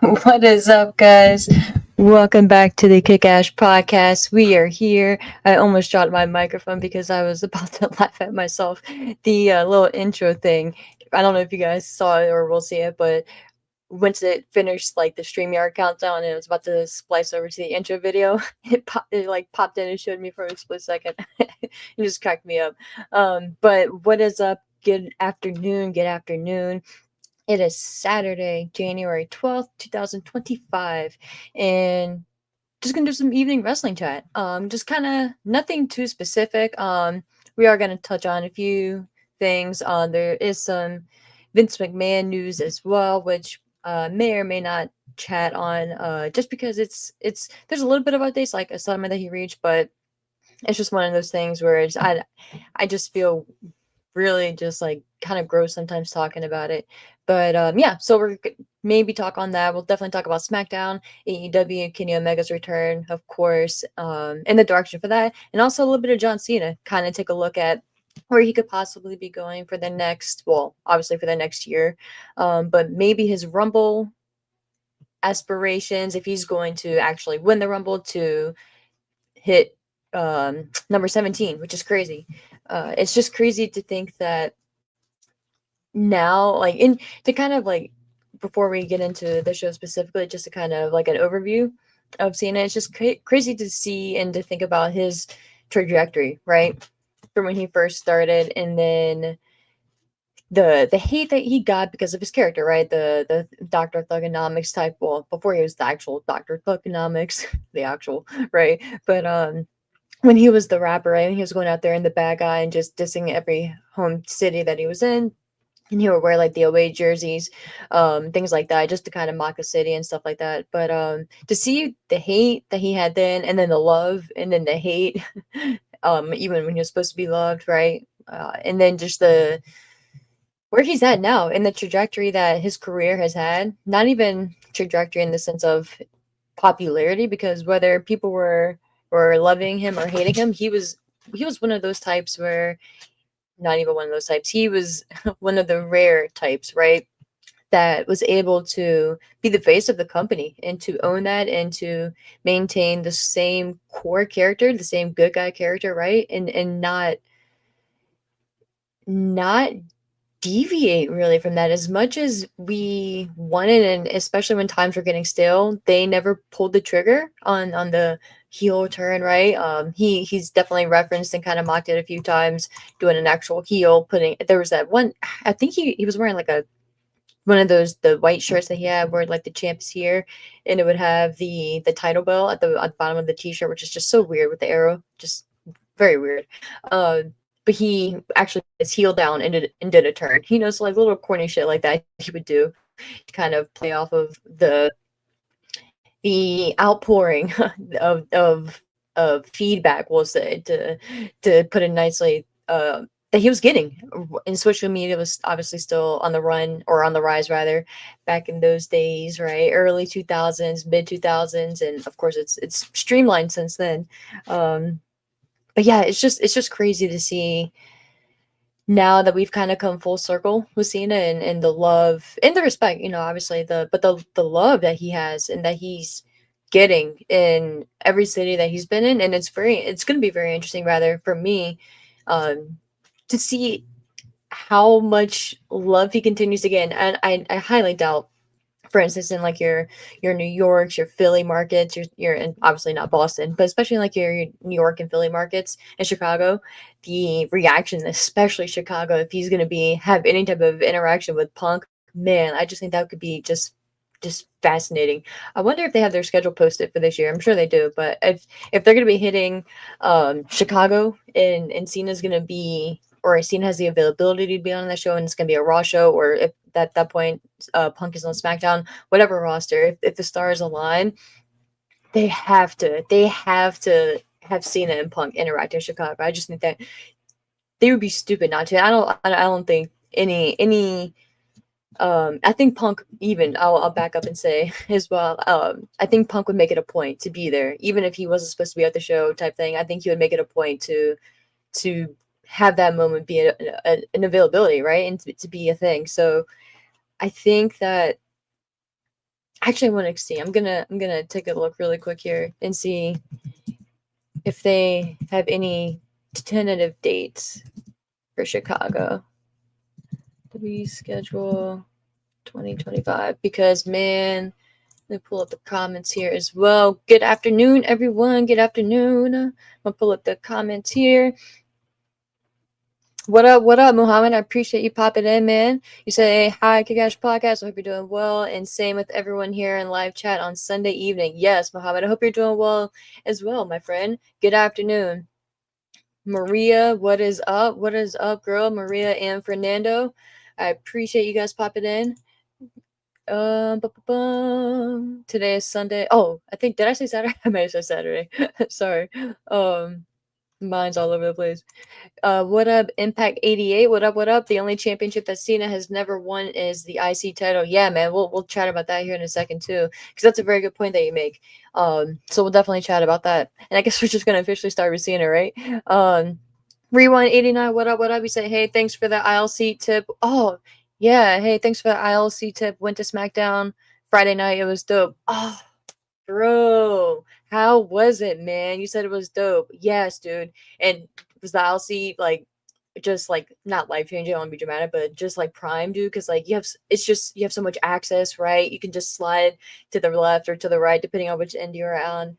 What is up, guys? Welcome back to the Kick Ash Podcast. We are here. I almost dropped my microphone because I was about to laugh at myself. The little intro thing. I don't know if you guys saw it or will see it, but once it finished like the StreamYard countdown and it was about to splice over to the intro video, it popped in and showed me for a split second. It just cracked me up. But what is up? Good afternoon. Good afternoon. It is Saturday, January 12th, 2025, and just gonna do some evening wrestling chat. Just kind of nothing too specific. We are gonna touch on a few things. There is some Vince McMahon news as well, which may or may not chat on. Just because it's there's a little bit of updates, like a settlement that he reached, but it's just one of those things where I just feel really just like kind of gross sometimes talking about it. But yeah, so maybe talk on that. We'll definitely talk about SmackDown, AEW, Kenny Omega's return, of course, in the direction for that, and also a little bit of John Cena. Kind of take a look at where he could possibly be going for the next, well, obviously for the next year, but maybe his Rumble aspirations, if he's going to actually win the Rumble to hit number 17, which is crazy. It's just crazy to think that now, like, in to kind of like before we get into the show specifically, just to kind of like an overview of Cena, it's just crazy to see and to think about his trajectory, right? From when he first started, and then the hate that he got because of his character, right? The Dr. Thugonomics type. Well, before he was the actual Dr. Thugonomics, the actual, right? But when he was the rapper, right? And he was going out there and the bad guy and just dissing every home city that he was in. And he would wear like the away jerseys, things like that, just to kind of mock the city and stuff like that. But to see the hate that he had then, and then the love, and then the hate, even when he was supposed to be loved, right? And then just the where he's at now and the trajectory that his career has had. Not even trajectory in the sense of popularity, because whether people were loving him or hating him, he was one of those types where not even one of those types. He was one of the rare types, right? That was able to be the face of the company and to own that and to maintain the same core character, the same good guy character, right? And not deviate really from that as much as we wanted, and especially when times were getting stale, they never pulled the trigger on the heel turn, right? He's definitely referenced and kind of mocked it a few times, doing an actual heel, putting there was that one, I think he was wearing like a one of those the white shirts that he had where like the champ is here, and it would have the title belt at the bottom of the t-shirt, which is just so weird with the arrow, just very weird. But he actually his heel down and did a turn. He knows, like little corny shit like that he would do to kind of play off of the outpouring of feedback, we'll say, to put it nicely, that he was getting. And social media was obviously still on the run, or on the rise rather, back in those days, right? Early 2000s, mid 2000s, and of course it's streamlined since then. But yeah, it's just crazy to see now that we've kind of come full circle with Cena, and the love and the respect, obviously the love that he has and that he's getting in every city that he's been in. And it's going to be very interesting rather for me, um, to see how much love he continues to get. And I highly doubt, for instance, in like your New Yorks, your Philly markets, your and obviously not Boston, but especially like your New York and Philly markets and Chicago, the reaction, especially Chicago, if he's gonna be have any type of interaction with Punk, man, I just think that could be just fascinating. I wonder if they have their schedule posted for this year. I'm sure they do, but if they're gonna be hitting Chicago, and Cena's gonna be, or Cena has the availability to be on that show, and it's gonna be a Raw show, or if at that point Punk is on SmackDown, whatever roster, if the stars align, they have to have Cena and Punk interact in Chicago. I just think that they would be stupid not to. I don't think any I think Punk, even I'll back up and say as well. I think Punk would make it a point to be there, even if he wasn't supposed to be at the show type thing. I think he would make it a point to have that moment be an availability, right? And to be a thing. So I think that actually I want to see. I'm gonna take a look really quick here and see if they have any tentative dates for Chicago. Reschedule 2025 because man, let me pull up the comments here as well. Good afternoon, everyone. Good afternoon. I'm gonna pull up the comments here. What up, Muhammad? I appreciate you popping in, man. You say, hey, hi, Kickash Podcast. I hope you're doing well. And same with everyone here in live chat on Sunday evening. Yes, Muhammad, I hope you're doing well as well, my friend. Good afternoon. Maria, what is up? What is up, girl? Maria and Fernando. I appreciate you guys popping in. Today is Sunday. Oh, I think, did I say Saturday? I might have said Saturday. Sorry. Mine's all over the place. What up, Impact 88? What up? What up? The only championship that Cena has never won is the IC title. Yeah, man. We'll chat about that here in a second too, because that's a very good point that you make. So we'll definitely chat about that. And I guess we're just gonna officially start with Cena, right? Rewind 89. What up? What up? You say, hey, thanks for the ILC tip. Oh, yeah. Hey, thanks for the ILC tip. Went to Smackdown Friday night. It was dope. Oh, bro, how was it, man? You said it was dope. Yes, dude. And was the ILC like just like not life changing? I don't want to be dramatic, but just like prime, dude. Because like it's just you have so much access, right? You can just slide to the left or to the right depending on which end you're on.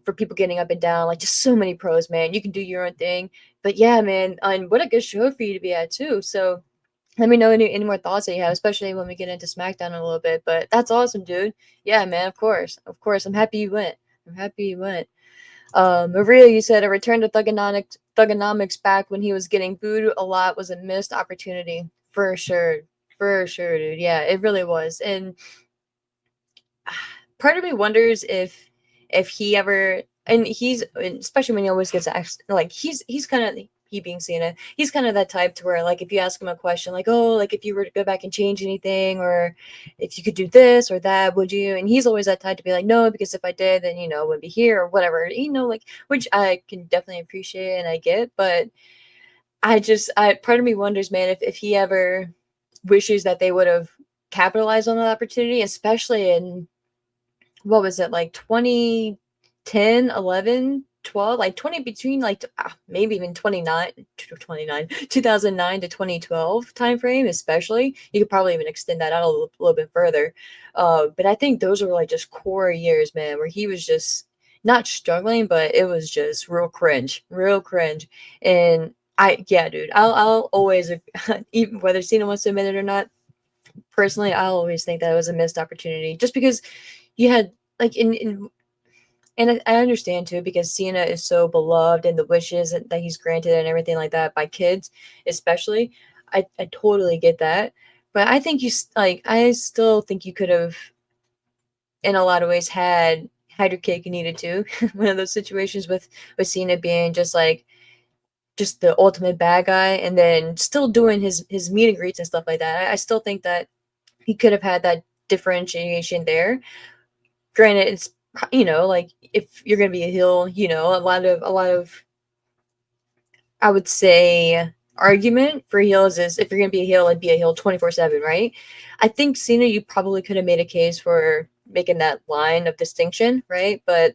For people getting up and down, like just so many pros, man. You can do your own thing. But yeah, man, and what a good show for you to be at too. So let me know any more thoughts that you have, especially when we get into SmackDown in a little bit. But that's awesome, dude. Yeah, man, of course. Of course. I'm happy you went. I'm happy you went. Maria, you said a return to Thugonomics back when he was getting booed a lot was a missed opportunity. For sure. For sure, dude. Yeah, it really was. And part of me wonders if he ever, and he's, especially when he always gets asked, like he's kind of, he being Cena, he's kind of that type to where like if you ask him a question like, oh, like if you were to go back and change anything or if you could do this or that, would you? And he's always that type to be like, no, because if I did, then I wouldn't be here or whatever, like, which I can definitely appreciate and I get. But I part of me wonders, man, if he ever wishes that they would have capitalized on that opportunity, especially in what was it, like 2010, 11, 12, like 20, between like maybe even 2009 to 2012 time frame, especially. You could probably even extend that out a little bit further. But I think those were like just core years, man, where he was just not struggling, but it was just real cringe. And yeah, dude, I'll always, even whether Cena wants to admit it or not, personally, I'll always think that it was a missed opportunity just because you had like and I understand too because Cena is so beloved and the wishes that he's granted and everything like that by kids, especially. I totally get that, but I think I still think you could have, in a lot of ways, had your cake and eat it too. One of those situations with Cena being just the ultimate bad guy, and then still doing his meet and greets and stuff like that. I still think that he could have had that differentiation there. Granted, it's like if you're gonna be a heel, a lot of I would say argument for heels is if you're gonna be a heel, I'd be a heel 24/7, right? I think Cena, you probably could have made a case for making that line of distinction, right? But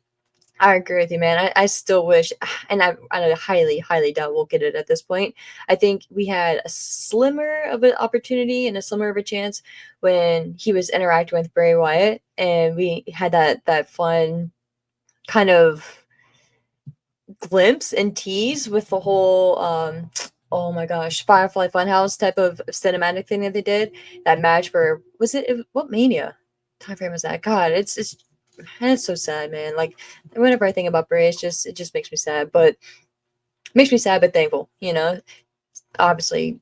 I agree with you, man. I still wish, and I highly, highly doubt we'll get it at this point. I think we had a slimmer of an opportunity and a slimmer of a chance when he was interacting with Bray Wyatt, and we had that fun kind of glimpse and tease with the whole oh my gosh, Firefly Funhouse type of cinematic thing that they did. That match for what Mania time frame was that? God, it's so sad, man. Like whenever I think about Bray, it just makes me sad, but makes me sad but thankful. Obviously,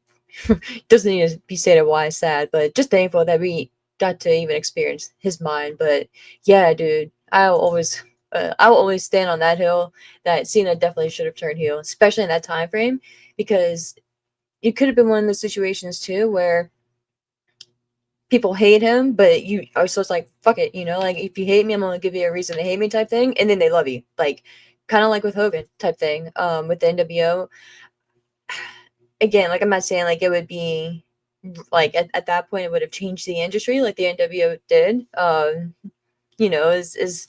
doesn't need to be stated why it's sad, but just thankful that we got to even experience his mind. But yeah, dude, I will always stand on that hill that Cena definitely should have turned heel, especially in that time frame, because it could have been one of those situations too where people hate him, but you are so it's like fuck it, like if you hate me, I'm gonna give you a reason to hate me type thing, and then they love you, like kind of like with Hogan type thing, with the NWO. again, like I'm not saying like it would be like at that point it would have changed the industry like the NWO did. You know, as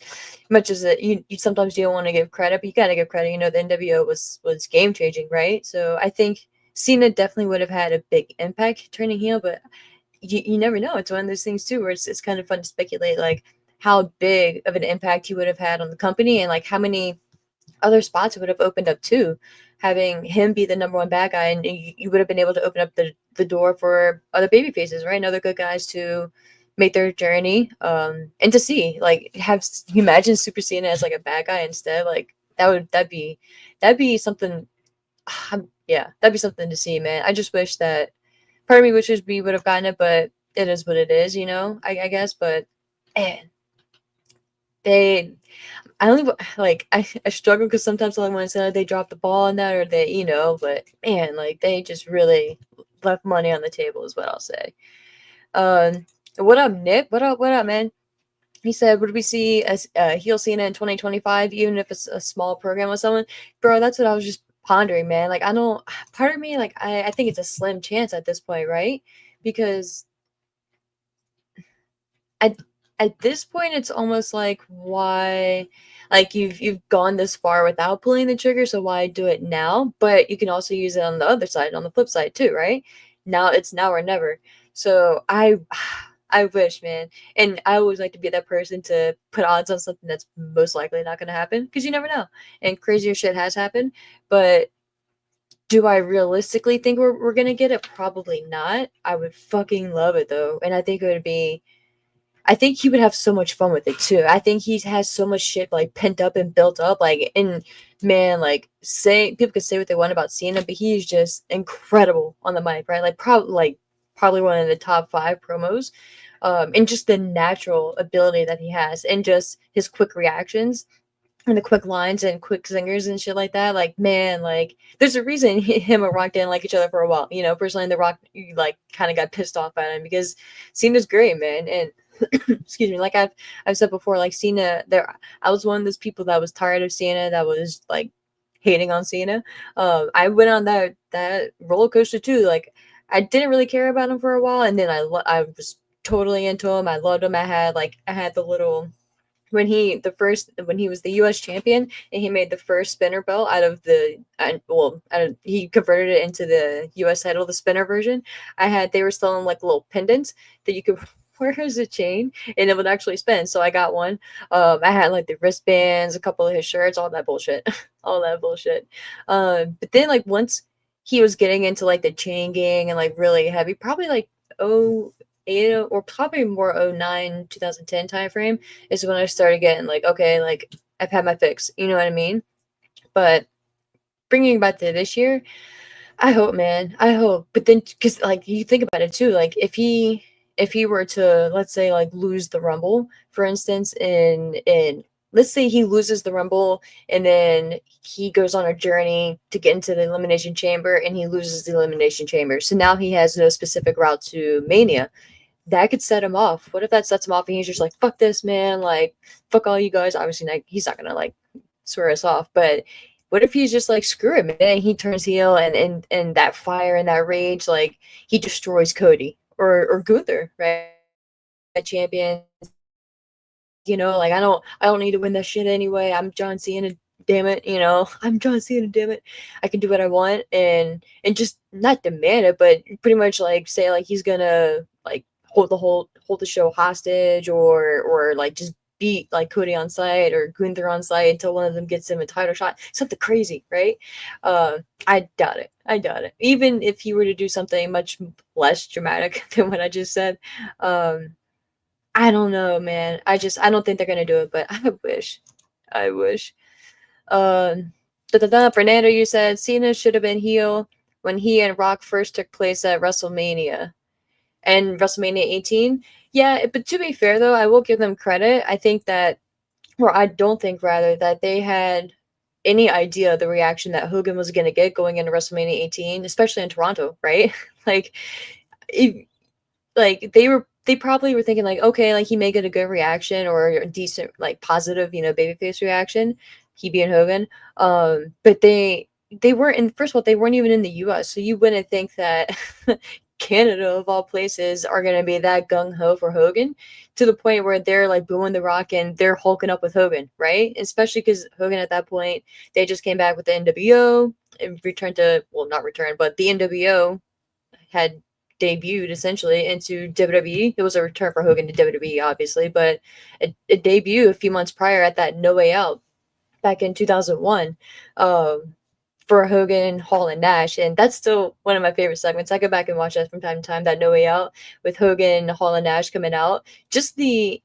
much as you sometimes you don't want to give credit, but you gotta give credit. You know, the NWO was game changing, right? So I think Cena definitely would have had a big impact turning heel, but you never know. It's one of those things too where it's kind of fun to speculate like how big of an impact he would have had on the company and like how many other spots it would have opened up too. Having him be the number one bad guy, and you would have been able to open up the door for other baby faces, right? And other good guys to make their journey. And to see, like, you imagine Super Cena as like a bad guy instead? Like, that'd be something. Yeah, that'd be something to see, man. I just wish that part of me wishes we would have gotten it, but it is what it is, you know, I guess. But man, they I only like I struggle because sometimes I want to say they dropped the ball on that or they, you know, but man, like they just really left money on the table is what I'll say. Um, what up, Nick? What up, man? He said, "Would we see a heel Cena in 2025, even if it's a small program with someone?" Bro, that's what I was just pondering, man. Like I don't. Part of me, like I think it's a slim chance at this point, right? Because at at this point it's almost like why like you've gone this far without pulling the trigger, so why do it now? But you can also use it on the other side, on the flip side too, right? Now it's now or never. So I wish, man. And I always like to be that person to put odds on something that's most likely not going to happen because you never know. And crazier shit has happened, but do I realistically think we're going to get it? Probably not. I would fucking love it though. And I think it would be I think he would have so much fun with it too. I think he has so much shit like pent up and built up. Like, and man, like say people could say what they want about Cena, but he's just incredible on the mic, right? Probably one of the top 5 promos. And just the natural ability that he has, and just his quick reactions and the quick lines and quick singers and shit like that. Like, man, like there's a reason him and Rock didn't like each other for a while. You know, personally, The Rock like kind of got pissed off at him because Cena's great, man, and excuse me, like I've said before, like Cena, there I was one of those people that was tired of Cena, that was like hating on Cena. I went on that roller coaster too. Like I didn't really care about him for a while, and then I was totally into him. I loved him. I had the little when he was the U.S. champion and he made the first spinner belt out of he converted it into the U.S. title, the spinner version. They were selling like little pendants that you could wear as a chain and it would actually spin. So I got one. I had like the wristbands, a couple of his shirts, all that bullshit, all that bullshit. But then like once he was getting into like the chain gang and like really heavy, probably like oh 08 or probably more 09 2010 time frame is when I started getting like, okay, like I've had my fix, you know what I mean? But bringing it back to this year, I hope, man, I hope. But then, because like you think about it too, like if he were to, let's say, like lose the Rumble, for instance, in let's say he loses the Rumble and then he goes on a journey to get into the Elimination Chamber and he loses the Elimination Chamber. So now he has no specific route to Mania. That could set him off. What if that sets him off and he's just like, fuck this, man, like fuck all you guys. Obviously like, he's not gonna like swear us off, but what if he's just like, screw it, man, and he turns heel and that fire and that rage, like he destroys Cody or Gunther, right? That champion, you know, like I don't need to win that shit anyway. I'm John Cena, damn it, you know. I'm John Cena, damn it. I can do what I want and just not demand it, but pretty much like say like he's gonna like hold the show hostage or like just beat like Cody on site or Gunther on site until one of them gets him a title shot. Something crazy, right? I doubt it. I doubt it. Even if he were to do something much less dramatic than what I just said, I don't know, man. I don't think they're gonna do it, but I wish. I wish. Fernando, you said Cena should have been heel when he and Rock first took place at WrestleMania and WrestleMania 18. Yeah, but to be fair though, I will give them credit. I think that, or I don't think rather, that they had any idea the reaction that Hogan was going to get going into WrestleMania 18, especially in Toronto, right? like, if, like they probably were thinking like, okay, like he may get a good reaction or a decent, like positive, you know, babyface reaction. He being Hogan, but they weren't in, first of all, they weren't even in the US, so you wouldn't think that Canada of all places are gonna be that gung ho for Hogan, to the point where they're like booing The Rock and they're hulking up with Hogan, right? Especially because Hogan at that point, they just came back with the NWO and returned to, well, not returned, but the NWO had debuted essentially into WWE. It was a return for Hogan to WWE, obviously, but it debuted a few months prior at that No Way Out back in 2001. Um, for Hogan, Hall, and Nash, and that's still one of my favorite segments. I go back and watch that from time to time. That No Way Out with Hogan, Hall, and Nash coming out. Just the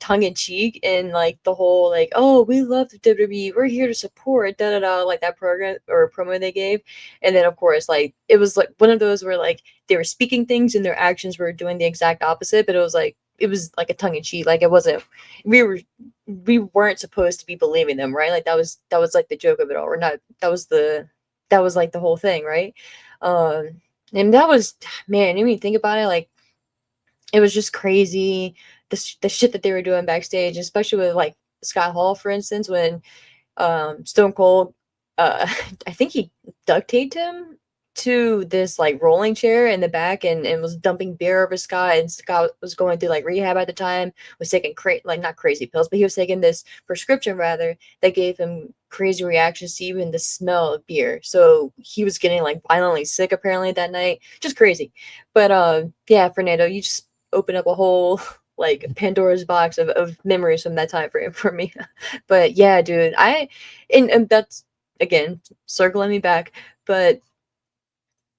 tongue in cheek and like the whole like, oh, we love the WWE, we're here to support, da da da, like that program or promo they gave, and then of course like it was like one of those where like they were speaking things and their actions were doing the exact opposite, but it was like a tongue in cheek, like it wasn't we were we weren't supposed to be believing them, right? Like that was like the joke of it all, or not. That was like the whole thing, right? Um, and that was, man. When you think about it, like it was just crazy. The shit that they were doing backstage, especially with like Scott Hall, for instance, when Stone Cold, uh, I think he duct taped him to this like rolling chair in the back and was dumping beer over Scott, and Scott was going through like rehab at the time, was taking like not crazy pills, but he was taking this prescription rather that gave him crazy reactions to even the smell of beer. So he was getting like violently sick apparently that night. Just crazy. But yeah, Fernando, you just open up a whole like Pandora's box of memories from that time for me. But yeah, dude, and that's again circling me back, but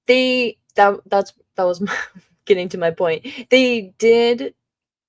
that was getting to my point. They did,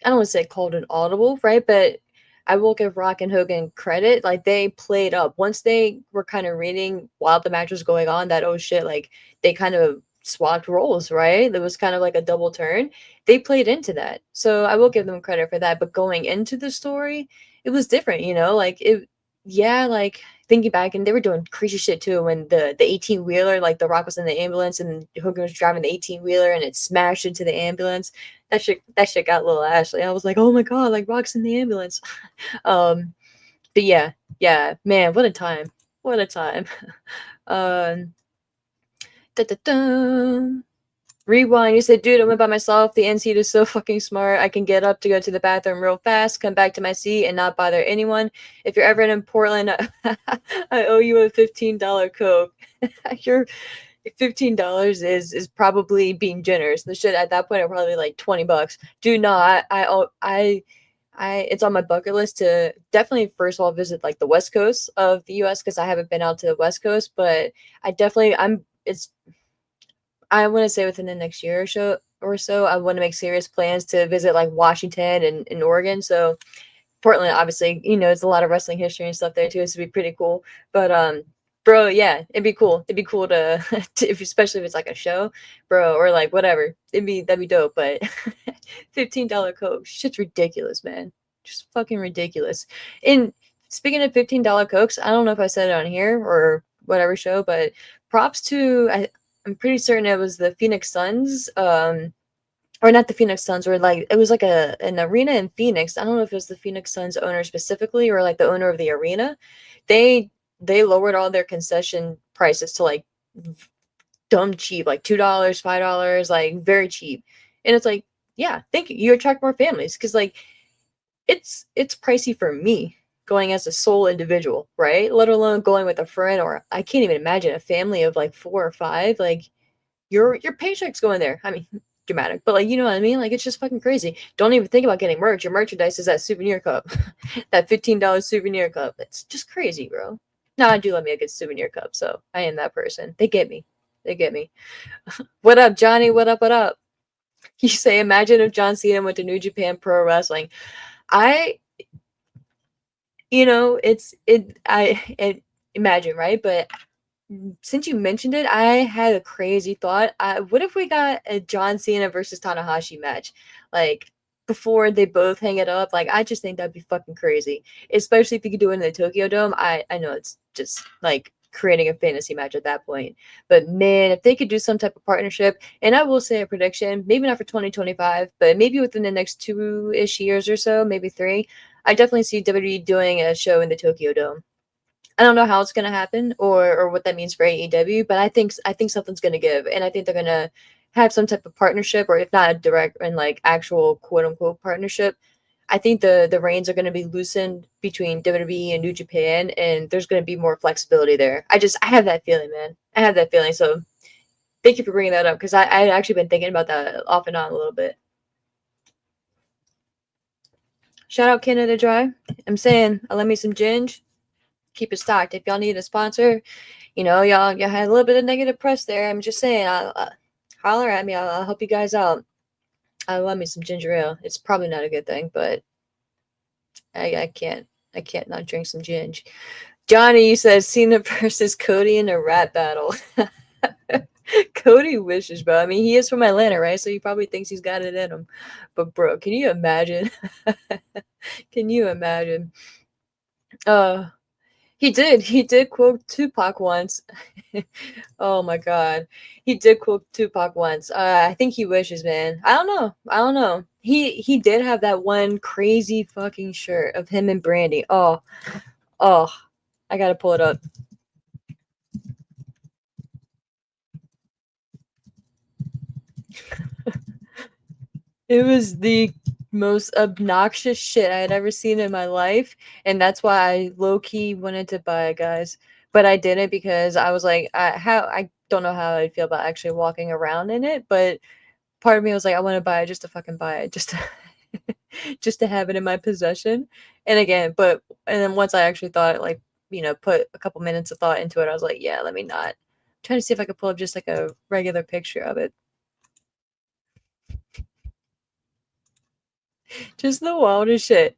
I don't want to say called an audible, right? But I will give Rock and Hogan credit. Like they played up once they were kind of reading while the match was going on that, oh shit, like they kind of swapped roles, right? There was kind of like a double turn. They played into that. So I will give them credit for that. But going into the story, it was different, like it, yeah, like thinking back, and they were doing crazy shit too when the 18 wheeler, like the Rock was in the ambulance and Hogan was driving the 18 wheeler and it smashed into the ambulance. That shit got a little Ashley. I was like, oh my god, like Rock's in the ambulance. um, but yeah, man, what a time, what a time. um, da, da, da. Rewind. You said, dude, I went by myself. The end seat is so fucking smart. I can get up to go to the bathroom real fast, come back to my seat, and not bother anyone. If you're ever in Portland, I owe you a $15 Coke. Your $15 is probably being generous. The shit at that point are probably like $20. Do not. It's on my bucket list to definitely first of all visit like the West Coast of the U.S. because I haven't been out to the West Coast, but I definitely I'm it's I want to say within the next year or so, I want to make serious plans to visit like Washington and Oregon. So Portland, obviously, it's a lot of wrestling history and stuff there too. So it'd be pretty cool. But bro, yeah, it'd be cool. It'd be cool to, especially if it's like a show, bro, or like whatever. That'd be dope. But $15 Coke, shit's ridiculous, man. Just fucking ridiculous. And speaking of $15 Cokes, I don't know if I said it on here or whatever show, but props to I'm pretty certain it was the Phoenix Suns, or not the Phoenix Suns, or like it was like an arena in Phoenix. I don't know if it was the Phoenix Suns owner specifically or like the owner of the arena. They they lowered all their concession prices to like dumb cheap, like $2, $5, like very cheap. And it's like, yeah, thank you. You attract more families because like it's pricey for me going as a sole individual, right? Let alone going with a friend, or I can't even imagine a family of like four or five. Like your paycheck's going there. I mean, dramatic, but like you know what I mean? Like it's just fucking crazy. Don't even think about getting merch. Your merchandise is that souvenir cup. That $15 souvenir cup. It's just crazy, bro. No, I do love me a good souvenir cup, so I am that person. They get me. They get me. What up, Johnny? What up, what up? You say imagine if John Cena went to New Japan Pro Wrestling. I imagine, right? But since you mentioned it, I had a crazy thought. What if we got a John Cena versus Tanahashi match, like before they both hang it up? Like, I just think that'd be fucking crazy, especially if you could do it in the Tokyo Dome. I know it's just like creating a fantasy match at that point, but man, if they could do some type of partnership, and I will say a prediction, maybe not for 2025, but maybe within the next 2-ish years or so, maybe 3, I definitely see WWE doing a show in the Tokyo Dome. I don't know how it's gonna happen or what that means for AEW, but I think something's gonna give, and I think they're gonna have some type of partnership, or if not a direct and like actual quote unquote partnership. I think the reins are gonna be loosened between WWE and New Japan, and there's gonna be more flexibility there. I have that feeling, man. I have that feeling. So thank you for bringing that up because I actually been thinking about that off and on a little bit. Shout out Canada Dry. I'm saying, lend me some ginge. Keep it stocked. If y'all need a sponsor, y'all had a little bit of negative press there. I'm just saying, holler at me. I'll help you guys out. I love me some ginger ale. It's probably not a good thing, but I can't not drink some ginge. Johnny, you said Cena versus Cody in a rap battle. Cody wishes, bro. I mean, he is from Atlanta, right? So he probably thinks he's got it in him. But bro, can you imagine? Can you imagine? Uh he did quote Tupac once. Oh my god. He did quote Tupac once. I think he wishes, man. I don't know. I don't know. He did have that one crazy fucking shirt of him and Brandy. Oh, I gotta pull it up. It was the most obnoxious shit I had ever seen in my life, and that's why I low key wanted to buy it, guys. But I didn't because I was like, I don't know how I feel about actually walking around in it. But part of me was like, I want to buy it just to fucking buy it, just to just to have it in my possession. And again, and then once I actually thought, like, put a couple minutes of thought into it, I was like, yeah, let me not. I'm trying to see if I could pull up just like a regular picture of it. Just the wildest shit.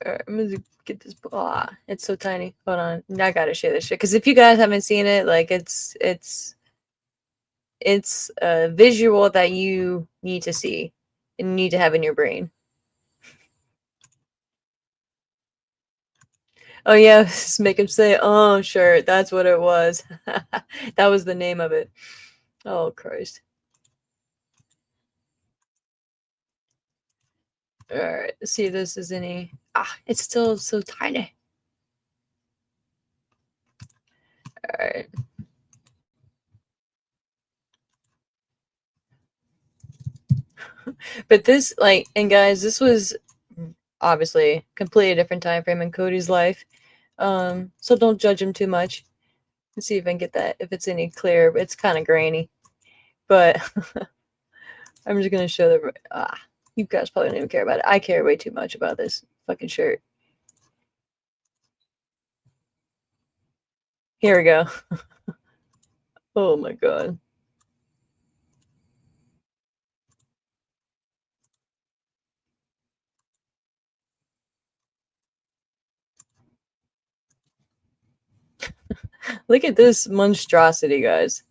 Alright, I'm gonna get this. It's so tiny. Hold on, I gotta share this shit because if you guys haven't seen it, like it's a visual that you need to see and need to have in your brain. Oh yeah, just make him say, "Oh, sure, that's what it was." That was the name of it. Oh Christ! All right, let's see if this is any. It's still so tiny. All right. But this, like, and guys, this was obviously completely different time frame in Cody's life. So don't judge him too much. Let's see if I can get that, if it's any clearer. It's kind of grainy, but I'm just gonna show the. You guys probably don't even care about it. I care way too much about this fucking shirt. Here we go. Oh my god. Look at this monstrosity, guys.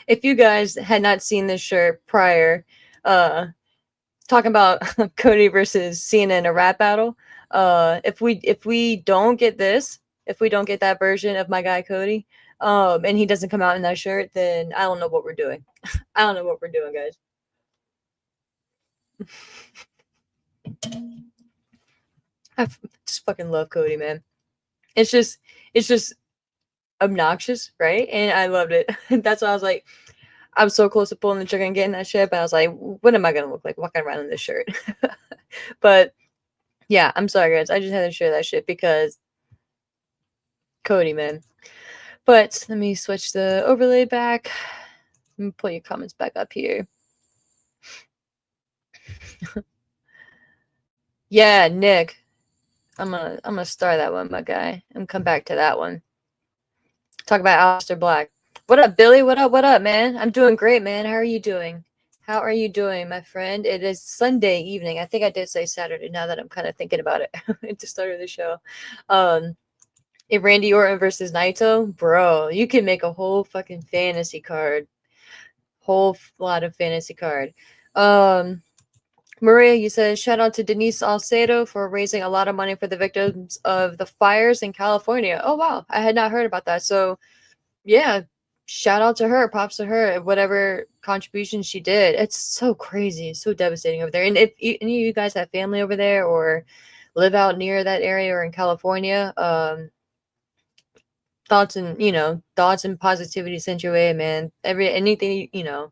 If you guys had not seen this shirt prior, talking about Cody versus Cena in a rap battle, if we don't get this, if we don't get that version of my guy Cody, and he doesn't come out in that shirt, then I don't know what we're doing. I don't know what we're doing, guys. I just fucking love Cody, man. It's just obnoxious, right? And I loved it. That's why I was like, I was so close to pulling the trigger and getting that shit, but I was like, what am I gonna look like walking around in this shirt? But yeah, I'm sorry, guys. I just had to share that shit because Cody, man. But let me switch the overlay back. Let me pull your comments back up here. Yeah, Nick. I'm gonna star that one, my guy, and come back to that one. Talk about Aleister Black. What up, Billy? What up, man? I'm doing great, man. How are you doing? How are you doing, my friend? It is Sunday evening. I think I did say Saturday now that I'm kind of thinking about it at the start of the show. If Randy Orton versus Naito, bro, you can make a whole fucking fantasy card. Whole lot of fantasy card. Maria, you said shout out to Denise Alcedo for raising a lot of money for the victims of the fires in California. Oh wow, I had not heard about that. So yeah, shout out to her, props to her. Whatever contributions she did. It's so crazy. It's so devastating over there. And if any of you guys have family over there or live out near that area or in California, thoughts and positivity sent your way, man. Anything, if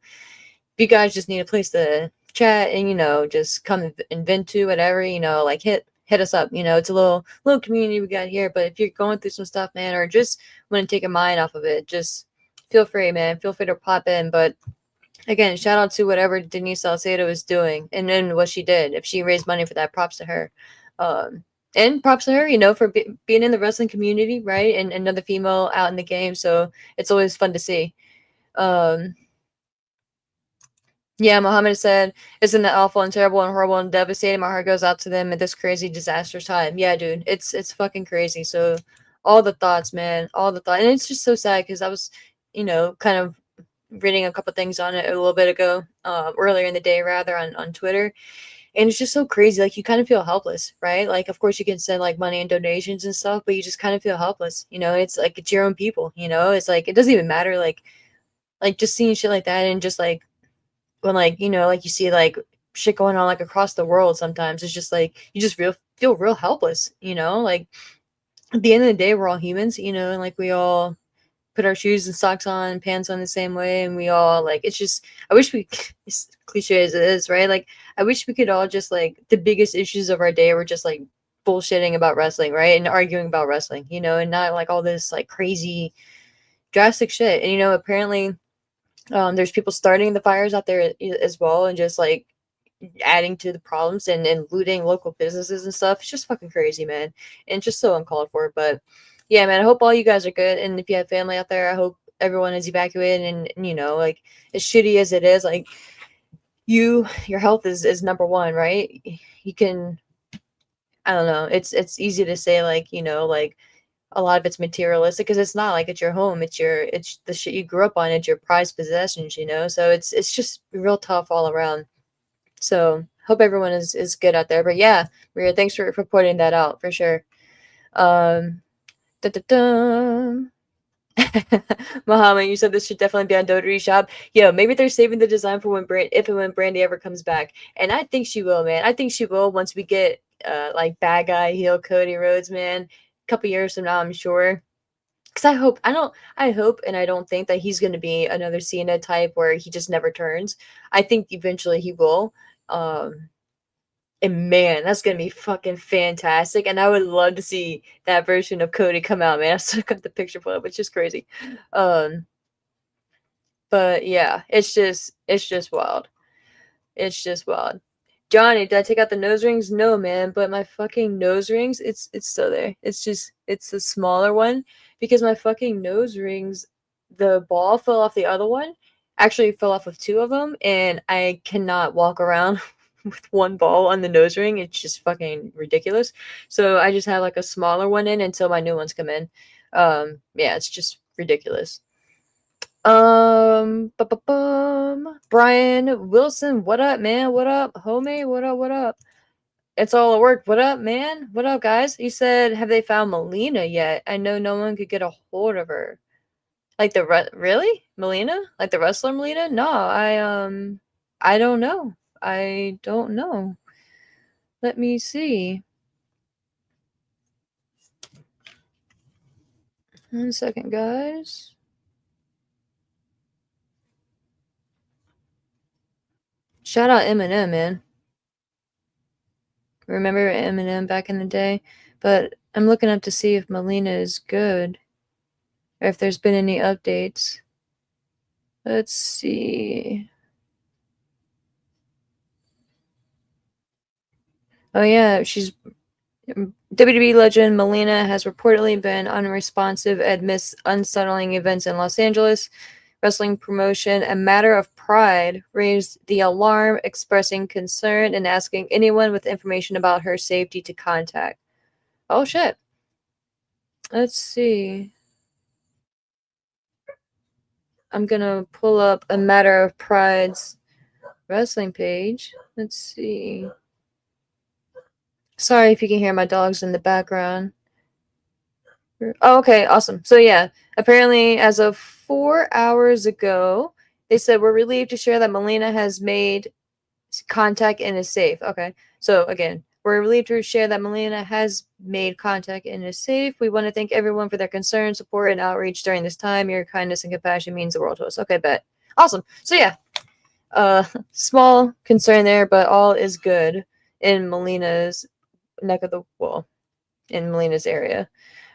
you guys just need a place to chat and, just come and vent to whatever, like hit us up. It's a little community we got here. But if you're going through some stuff, man, or just want to take your mind off of it, just feel free, man. Feel free to pop in. But again, shout out to whatever Denise Salcedo was doing and then what she did. If she raised money for that, props to her. And props to her, for being in the wrestling community, right? And another female out in the game. So it's always fun to see. Yeah, Muhammad said, "Isn't that awful and terrible and horrible and devastating? My heart goes out to them at this crazy disastrous time." Yeah, dude, it's fucking crazy. So, all the thoughts, man, all the thoughts, and it's just so sad because I was, kind of reading a couple things on it a little bit ago, earlier in the day, rather on Twitter, and it's just so crazy. Like you kind of feel helpless, right? Like, of course, you can send like money and donations and stuff, but you just kind of feel helpless. It's like it's your own people. It's like it doesn't even matter. Like just seeing shit like that and just like when like like you see like shit going on like across the world sometimes it's just like you just feel real helpless, like at the end of the day we're all humans, and like we all put our shoes and socks on and pants on the same way, and we all like it's just I wish we as cliche as it is, right? Like I wish we could all just like the biggest issues of our day were just like bullshitting about wrestling, right? And arguing about wrestling, and not like all this like crazy drastic shit. And apparently there's people starting the fires out there as well, and just like adding to the problems and looting local businesses and stuff. It's just fucking crazy, man, and just so uncalled for. But yeah, man, I hope all you guys are good, and if you have family out there, I hope everyone is evacuated. And like as shitty as it is, like your health is number one, right? You can, I don't know. It's easy to say like like a lot of it's materialistic because it's not like it's your home, it's the shit you grew up on, it's your prized possessions, so it's just real tough all around. So hope everyone is good out there. But yeah, Maria, thanks for pointing that out for sure. Da-da-da. Muhammad, you said this should definitely be on Dotary Shop. Yo, maybe they're saving the design for if and when Brandy ever comes back. And I think she will, man. I think she will once we get like bad guy heel Cody Rhodes, man. A couple years from now, I'm sure. Because I hope and I don't think that he's going to be another Cena type where he just never turns. I think eventually he will. And man, that's gonna be fucking fantastic. And I would love to see that version of Cody come out, man. I still got the picture pulled up, which is crazy. But yeah, it's just wild. It's just wild. Johnny, did I take out the nose rings? No, man, but my fucking nose rings, it's still there. It's the smaller one because my fucking nose rings, the ball fell off the other one. Actually fell off of two of them, and I cannot walk around with one ball on the nose ring. It's just fucking ridiculous. So I just have like a smaller one in until my new ones come in. Yeah, it's just ridiculous. Brian Wilson, what up, man? What up, homie? What up? What up? It's all at work. What up, man? What up, guys? You said, have they found Melina yet? I know no one could get a hold of her. Like really, Melina? Like the wrestler Melina? No, I don't know. I don't know. Let me see. 1 second, guys. Shout out Eminem, man. Remember Eminem back in the day? But I'm looking up to see if Melina is good. Or if there's been any updates. Let's see. Oh yeah, she's WWE legend Melina has reportedly been unresponsive amidst unsettling events in Los Angeles. Wrestling promotion A Matter of Pride raised the alarm, expressing concern and asking anyone with information about her safety to contact. Oh shit. Let's see. I'm gonna pull up A Matter of Pride's wrestling page. Let's see. Sorry if you can hear my dogs in the background. Oh, okay, awesome. So yeah, apparently as of 4 hours ago, They said we're relieved to share that Melina has made contact and is safe. Okay. So again, we're relieved to share that Melina has made contact and is safe. We want to thank everyone for their concern, support, and outreach during this time. Your kindness and compassion means the world to us. Okay, bet. Awesome. So yeah, small concern there, but all is good in Melina's neck of the well, in Melina's area.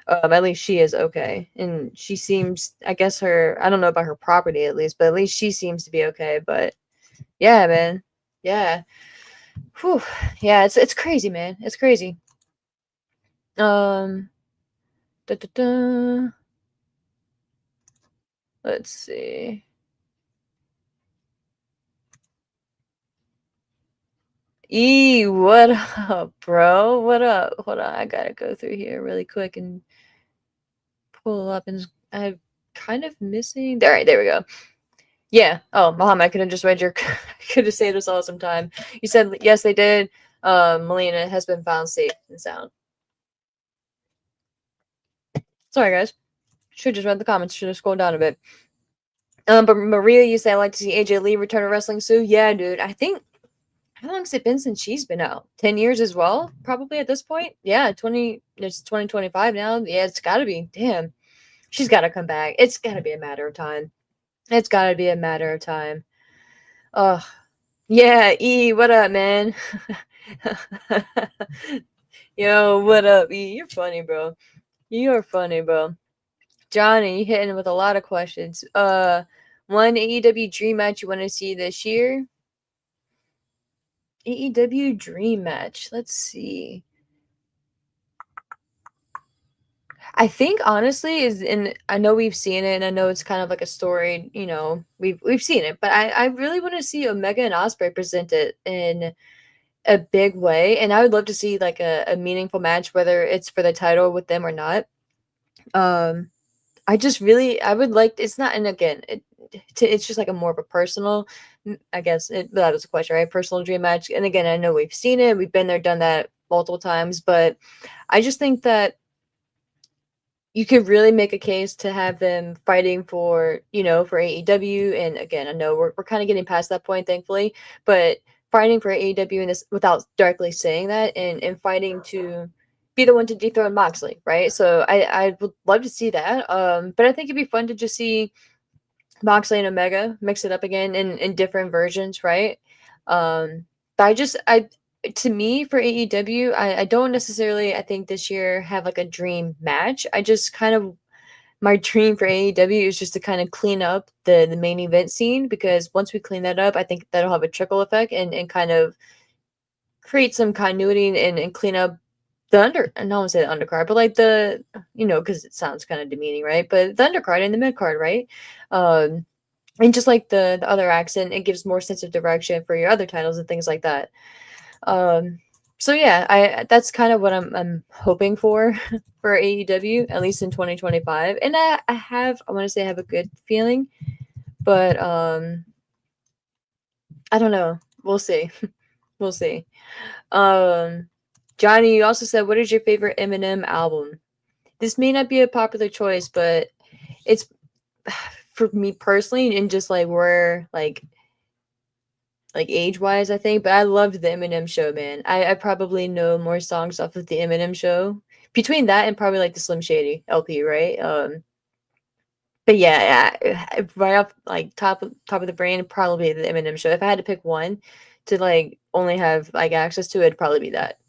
At least she is okay, and she seems. I guess her. I don't know about her property at least, but at least she seems to be okay. But yeah, man. Yeah. Whew. Yeah, it's crazy, man. It's crazy. Um. Da, da, da. Let's see. What up, bro? What up? Hold on, I gotta go through here really quick and pull up, and I'm kind of missing. All right, there we go. Yeah. Oh, Mohammed, I could have just read your. Could have saved us all some time. You said yes, they did. Melina has been found safe and sound. Sorry, guys. Should just read the comments. Should have scrolled down a bit. But Maria, you say I like to see AJ Lee return to wrestling soon. Yeah, dude. I think how long's it been since she's been out? 10 years as well, probably at this point. Yeah, 20. It's 2025 now. Yeah, it's got to be. Damn, she's got to come back. It's got to be a matter of time. It's got to be a matter of time. Oh, yeah. E, what up, man? Yo, what up, E? You're funny, bro. You're funny, bro. Johnny, you hitting with a lot of questions. One AEW dream match you want to see this year? AEW dream match. Let's see. I think honestly is in. I know we've seen it, and I know it's kind of like a story. You know, we've seen it, but I really want to see Omega and Osprey present it in a big way, and I would love to see like a meaningful match, whether it's for the title with them or not. Um, I just really I would like it's not and again it's just like a more of a personal I guess that was a question, right? Personal dream match. And again, I know we've seen it, we've been there, done that multiple times, but I just think that you could really make a case to have them fighting for, for AEW. And again, I know we're kind of getting past that point, thankfully, but fighting for AEW in this without directly saying that and fighting to be the one to dethrone Moxley, right? So I would love to see that. But I think it'd be fun to just see Moxley and Omega mix it up again in different versions, right? But I to me for AEW, I don't necessarily I think this year have like a dream match. I just kind of my dream for AEW is just to kind of clean up the main event scene because once we clean that up, I think that'll have a trickle effect and kind of create some continuity and clean up the I don't want to say the undercard, but like because it sounds kind of demeaning, right? But the undercard and the mid card, right? And just like the other accent, it gives more sense of direction for your other titles and things like that. Um, so yeah, I that's kind of what I'm hoping for for AEW at least in 2025, and I want to say I have a good feeling, but I don't know. We'll see. We'll see. Um, Johnny, you also said, what is your favorite Eminem album? This may not be a popular choice, but it's for me personally, and just like where like age wise, I think. But I loved the Eminem show, man. I probably know more songs off of the Eminem show between that and probably like the Slim Shady LP, right? But yeah, right off like top of the brain, probably the Eminem show. If I had to pick one to like only have like access to, it'd probably be that.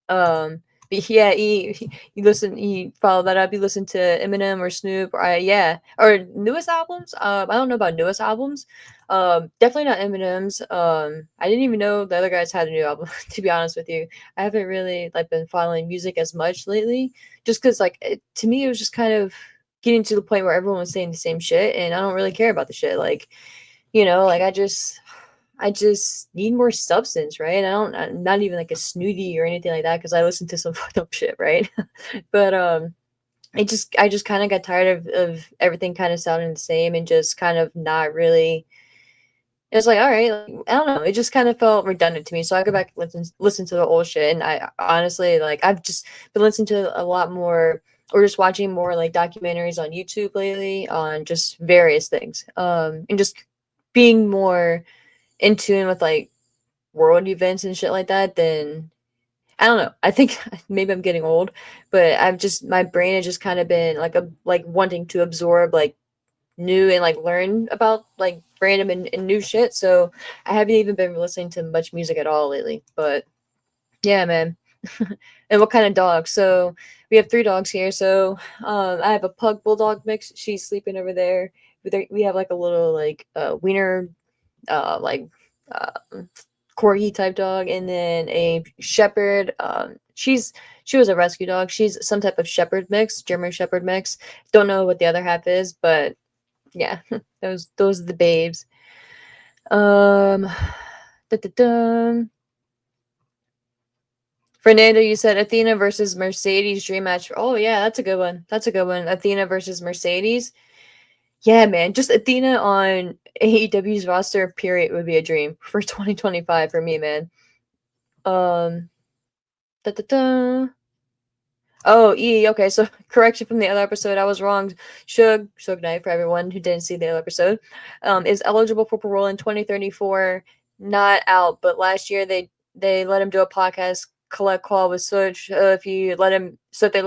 But yeah, you listen, you follow that up. You listen to Eminem or Snoop, or yeah, or newest albums. I don't know about newest albums. Definitely not Eminem's. I didn't even know the other guys had a new album. To be honest with you, I haven't really like been following music as much lately, just because like to me it was just kind of getting to the point where everyone was saying the same shit, and I don't really care about the shit. Like, like I just need more substance, right? I'm not even like a snooty or anything like that because I listen to some fucked up shit, right? But I just kind of got tired of everything kind of sounding the same and just kind of not really. It was like, all right, like, I don't know. It just kind of felt redundant to me. So I go back and listen to the old shit, and I honestly like I've just been listening to a lot more or just watching more like documentaries on YouTube lately on just various things. And just being more in tune with like world events and shit like that, then I don't know. I think maybe I'm getting old, but I've just my brain has just kind of been like wanting to absorb like new and like learn about like random and new shit. So I haven't even been listening to much music at all lately. But yeah, man. And what kind of dog? So we have three dogs here. So I have a pug bulldog mix. She's sleeping over there. We have like a little like wiener like uh, corgi type dog, and then a shepherd. She was a rescue dog. She's some type of shepherd mix, German shepherd mix. Don't know what the other half is, but yeah, those are the babes. Um, da-da-da. Fernando, you said Athena versus Mercedes dream match. Oh yeah, that's a good one. That's a good one. Athena versus Mercedes. Yeah, man. Just Athena on AEW's roster, period, would be a dream for 2025 for me, man. Um, da da da. Oh, okay. So correction from the other episode, I was wrong. Suge Knight, for everyone who didn't see the other episode, is eligible for parole in 2034. Not out, but last year they let him do a podcast collect call with Suge. If they let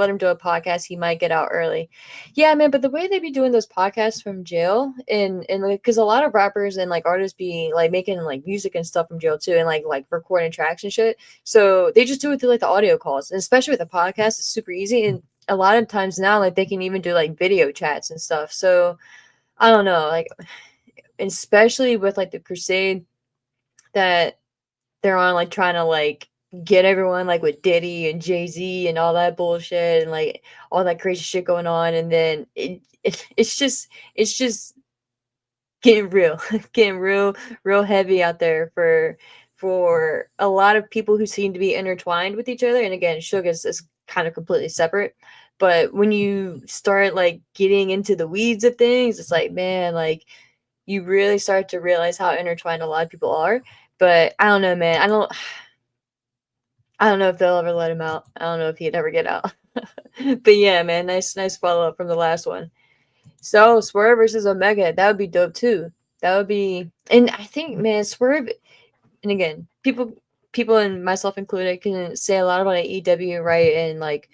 him do a podcast, he might get out early. Yeah, man. But the way they be doing those podcasts from jail, and like, because a lot of rappers and like artists be like making like music and stuff from jail too, and like recording tracks and shit. So they just do it through like the audio calls, and especially with a podcast, it's super easy. And a lot of times now, like they can even do like video chats and stuff. So I don't know, like especially with like the crusade that they're on, like trying to like get everyone like with Diddy and Jay-Z and all that bullshit and like all that crazy shit going on, and then it's just getting real, getting real heavy out there for a lot of people who seem to be intertwined with each other. And again, Suge is kind of completely separate. But when you start like getting into the weeds of things, it's like, man, like you really start to realize how intertwined a lot of people are. But I don't know, man. I don't know if they'll ever let him out. I don't know if he'd ever get out. But yeah, man, nice follow up from the last one. So Swerve versus Omega, that would be dope too. That would be, and I think, man, Swerve, and again, people and myself included can say a lot about AEW, right? And like,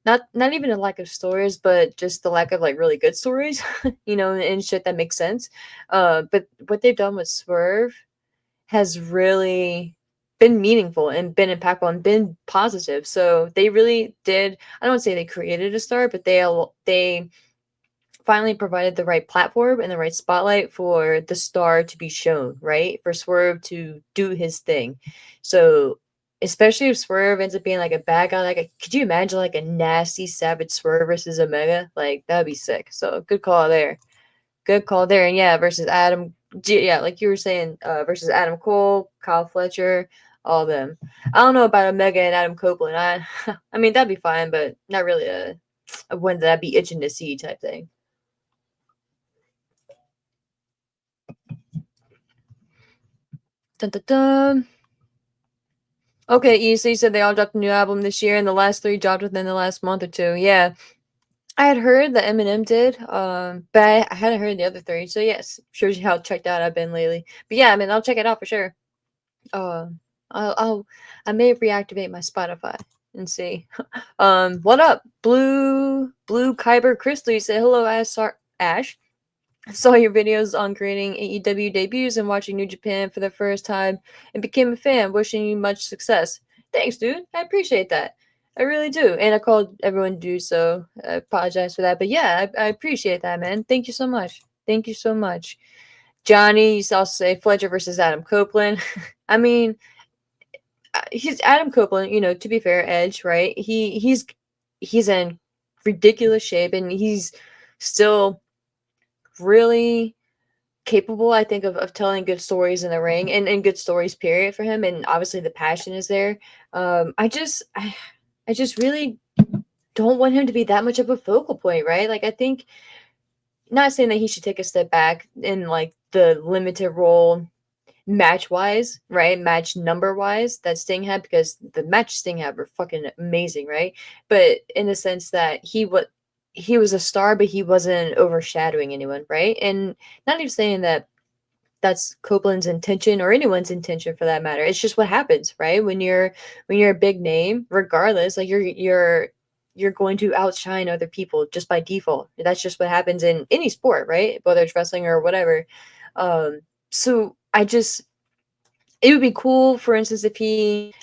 not even a lack of stories, but just the lack of like really good stories, and shit that makes sense. But what they've done with Swerve has really been meaningful and been impactful and been positive. So they really did. I don't say they created a star, but they finally provided the right platform and the right spotlight for the star to be shown, right? For Swerve to do his thing. So especially if Swerve ends up being like a bad guy, could you imagine like a nasty savage Swerve versus Omega? Like that'd be sick. So good call there. Good call there. And yeah, versus Adam. Yeah, like you were saying, versus Adam Cole, Kyle Fletcher, all of them. I don't know about Omega and Adam Copeland. I mean that'd be fine, but not really a one that I'd be itching to see type thing. Dun, dun, dun. Okay, so you said they all dropped a new album this year, and the last three dropped within the last month or two. Yeah, I had heard that Eminem did, but I hadn't heard the other three. So yes, shows you how checked out I've been lately. But yeah, I mean, I'll check it out for sure. Um, I may reactivate my Spotify and see. What up, Blue Kyber Crystal? You say hello, Ash. Saw your videos on creating AEW debuts and watching New Japan for the first time and became a fan. Wishing you much success. Thanks, dude. I appreciate that. I really do. And I called everyone dude, so I apologize for that. But yeah, I appreciate that, man. Thank you so much. Thank you so much. Johnny, you also say Fletcher versus Adam Copeland. I mean, he's Adam Copeland, to be fair, Edge, right? He's in ridiculous shape and he's still really capable, I think, of telling good stories in the ring and good stories, period, for him. And obviously the passion is there. I just really don't want him to be that much of a focal point, right? Like, I think, not saying that he should take a step back in like the limited role match wise, right? Match number wise that Sting had, because the match Sting had were fucking amazing, right? But in the sense that he was a star, but he wasn't overshadowing anyone, right? And not even saying that that's Copeland's intention or anyone's intention for that matter. It's just what happens, right? When you're a big name, regardless, like you're going to outshine other people just by default. That's just what happens in any sport, right? Whether it's wrestling or whatever. Um, so I just it would be cool, for instance, if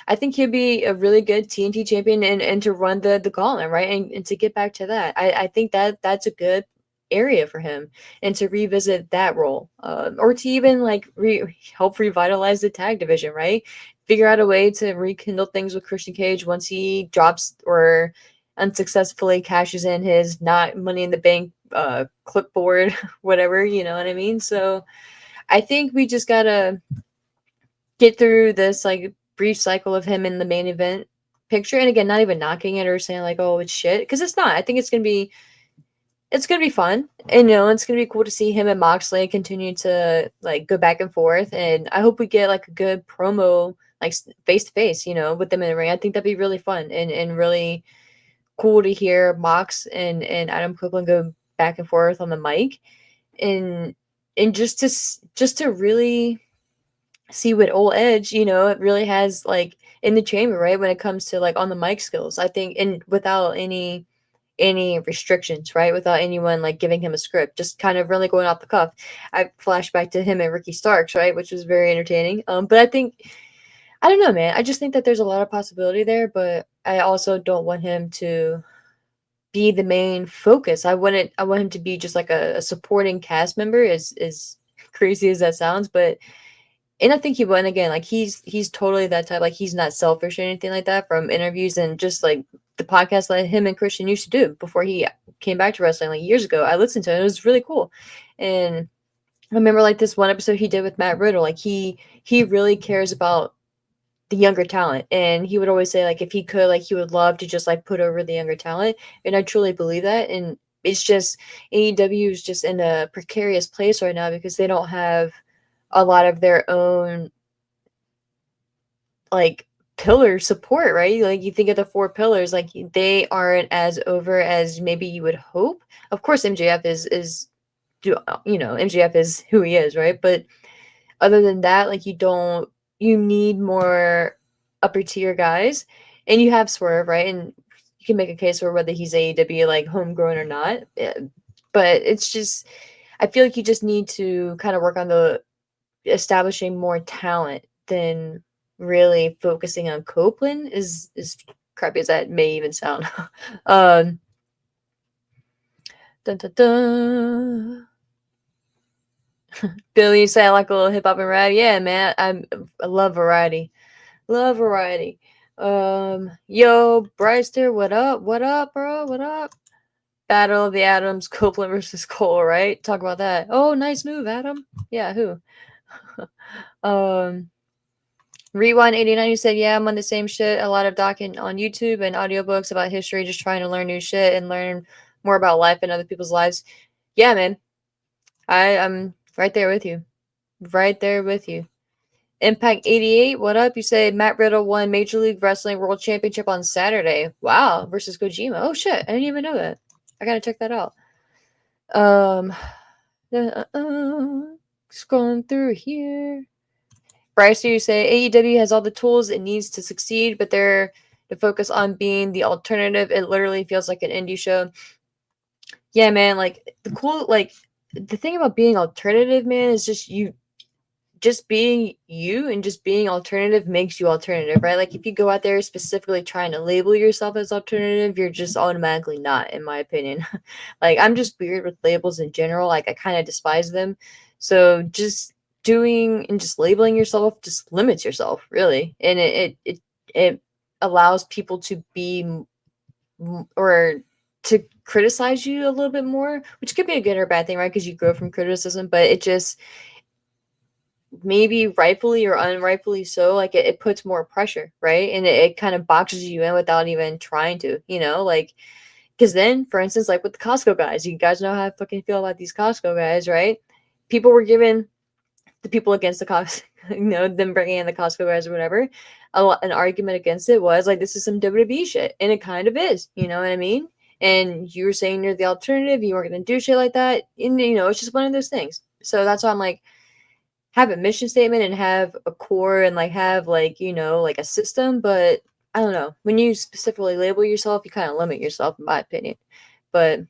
I think he'd be a really good TNT champion and to run the gauntlet, right? And to get back to that. I think that that's a good area for him and to revisit that role, or to even like help revitalize the tag division, right? Figure out a way to rekindle things with Christian Cage once he drops or unsuccessfully cashes in his not Money in the Bank clipboard, whatever, you know what I mean? So I think we just gotta get through this like brief cycle of him in the main event picture. And again, not even knocking it or saying like, oh, it's shit, because it's not. I think it's gonna be fun. And you know, it's gonna be cool to see him and Moxley continue to like go back and forth. And I hope we get like a good promo, like face to face, you know, with them in the ring. I think that'd be really fun and really cool to hear Mox and Adam Copeland go back and forth on the mic, and just to really see what old Edge, you know, it really has like in the chamber, right? When it comes to like on the mic skills, I think, and without any restrictions, right? Without anyone like giving him a script, just kind of really going off the cuff. I flash back to him and Ricky Starks, right, which was very entertaining. But I think I don't know, man. I just think that there's a lot of possibility there, but I also don't want him to be the main focus. I want him to be just like a supporting cast member, as crazy as that sounds, but and I think he will. And again, like he's totally that type. Like he's not selfish or anything like that. From interviews and just like the podcast that him and Christian used to do before he came back to wrestling like years ago. I listened to it. It was really cool. And I remember like this one episode he did with Matt Riddle. Like he really cares about the younger talent, and he would always say like if he could, like he would love to just like put over the younger talent. And I truly believe that. And it's just AEW is just in a precarious place right now because they don't have a lot of their own like pillar support, right? Like you think of the four pillars, like they aren't as over as maybe you would hope. Of course, MJF is you know, MJF is who he is, right? But other than that, like you need more upper tier guys, and you have Swerve, right? And you can make a case for whether he's AEW like homegrown or not. But it's just I feel like you just need to kind of work on the establishing more talent than really focusing on Copeland is crappy as that may even sound. um dun, dun, dun. Billy, you say I like a little hip hop and rap. Yeah, man. I love variety. Love variety. Yo, Bryce here, what up? What up, bro? What up? Battle of the Atoms, Copeland versus Cole, right? Talk about that. Oh, nice move, Adam. Yeah, who? um Rewind 89, you said, yeah, I'm on the same shit. A lot of docking on YouTube and audiobooks about history, just trying to learn new shit and learn more about life and other people's lives. Yeah, man. I'm right there with you. Right there with you. Impact 88, what up? You say Matt Riddle won Major League Wrestling World Championship on Saturday. Wow, versus Kojima. Oh shit, I didn't even know that. I gotta check that out. Um, scrolling through here. Bryce, you say AEW has all the tools it needs to succeed, but they're to focus on being the alternative. It literally feels like an indie show. Yeah, man. Like the thing about being alternative, man, is just being you and just being alternative makes you alternative, right? Like if you go out there specifically trying to label yourself as alternative, you're just automatically not, in my opinion. Like I'm just weird with labels in general. Like I kind of despise them. So just doing and just labeling yourself just limits yourself, really. And it allows people to be or to criticize you a little bit more, which could be a good or bad thing, right? Because you grow from criticism, but it just maybe rightfully or unrightfully so, like it puts more pressure, right? And it kind of boxes you in without even trying to, you know, like because then, for instance, like with the Costco guys, you guys know how I fucking feel about these Costco guys, right? People were given the people against the them bringing in the Costco guys or whatever, an argument against it was like, this is some WWE shit. And it kind of is, you know what I mean? And you were saying you're the alternative, you weren't going to do shit like that. And, it's just one of those things. So that's why I'm like, have a mission statement and have a core and like have like, like a system. But I don't know. When you specifically label yourself, you kind of limit yourself, in my opinion. But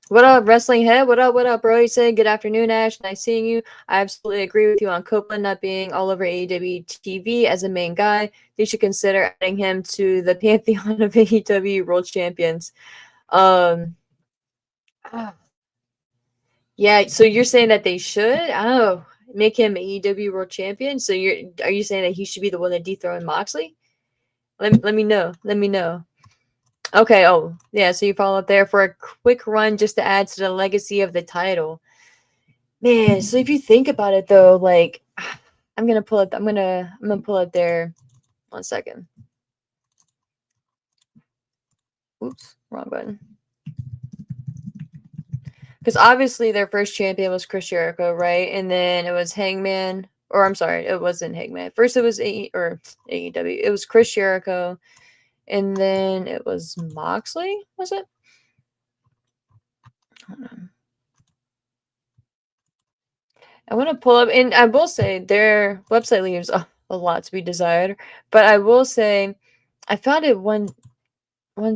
what up, Wrestling Head? What up, bro? You said good afternoon, Ash. Nice seeing you. I absolutely agree with you on Copeland not being all over AEW TV as a main guy. They should consider adding him to the pantheon of AEW World Champions. Um, ah, yeah. So you're saying that they should? Oh, make him AEW World Champion. So are you saying that he should be the one that dethroned Moxley? Let me know. Let me know. Okay, oh, yeah, so you follow up there for a quick run just to add to the legacy of the title. Man, so if you think about it though, like I'm gonna pull up there 1 second. Oops, wrong button. Because obviously their first champion was Chris Jericho, right? And then it was Hangman, or I'm sorry, it wasn't Hangman. First it was AEW. It was Chris Jericho, and then it was Moxley, was it? Hold on. I want to pull up, and I will say their website leaves a lot to be desired. But I will say, I found it one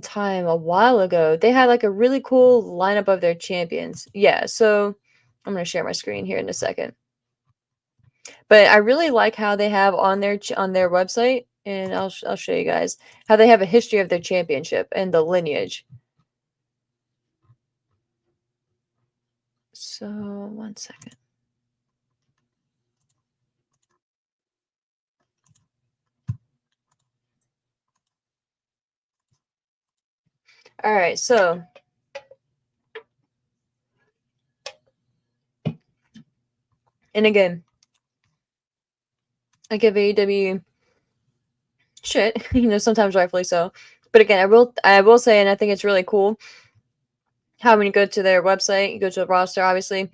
time a while ago. They had like a really cool lineup of their champions. Yeah, so I'm gonna share my screen here in a second. But I really like how they have on their website, and I'll show you guys how they have a history of their championship and the lineage. So 1 second. All right, so and again, I give AEW shit, sometimes rightfully so. But again, I will say, and I think it's really cool how when you go to their website, you go to the roster, obviously,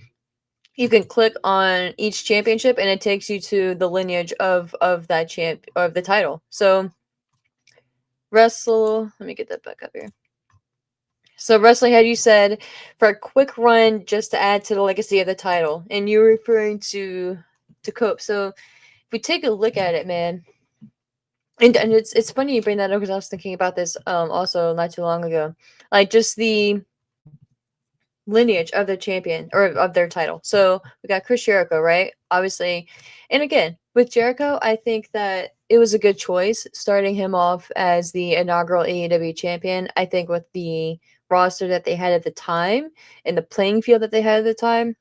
you can click on each championship and it takes you to the lineage of that of the title. So let me get that back up here. So Wrestling Head, you said for a quick run just to add to the legacy of the title, and you're referring to Cope. So if we take a look at it, man, and it's funny you bring that up because I was thinking about this also not too long ago, like just the lineage of their champion or of their title. So we got Chris Jericho, right? Obviously, and again with Jericho, I think that it was a good choice starting him off as the inaugural AEW champion. I think with the roster that they had at the time and the playing field that they had at the time,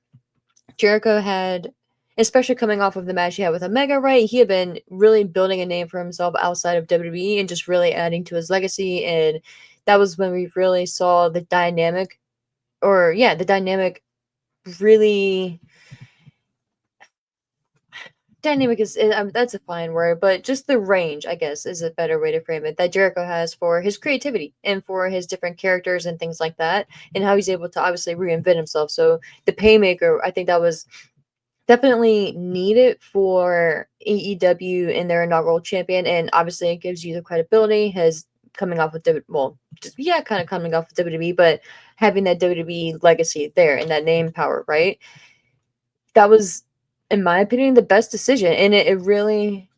Jericho had, especially coming off of the match he had with Omega, right? He had been really building a name for himself outside of WWE and just really adding to his legacy. And that was when we really saw the dynamic, the dynamic really. Dynamic is that's a fine word, but just the range, I guess, is a better way to frame it. That Jericho has for his creativity and for his different characters and things like that, and how he's able to obviously reinvent himself. So the Paymaker, I think that was definitely needed for AEW in their inaugural champion, and obviously it gives you the credibility. His coming off with kind of coming off with WWE, but having that WWE legacy there and that name power, right? That was, in my opinion, the best decision, and it really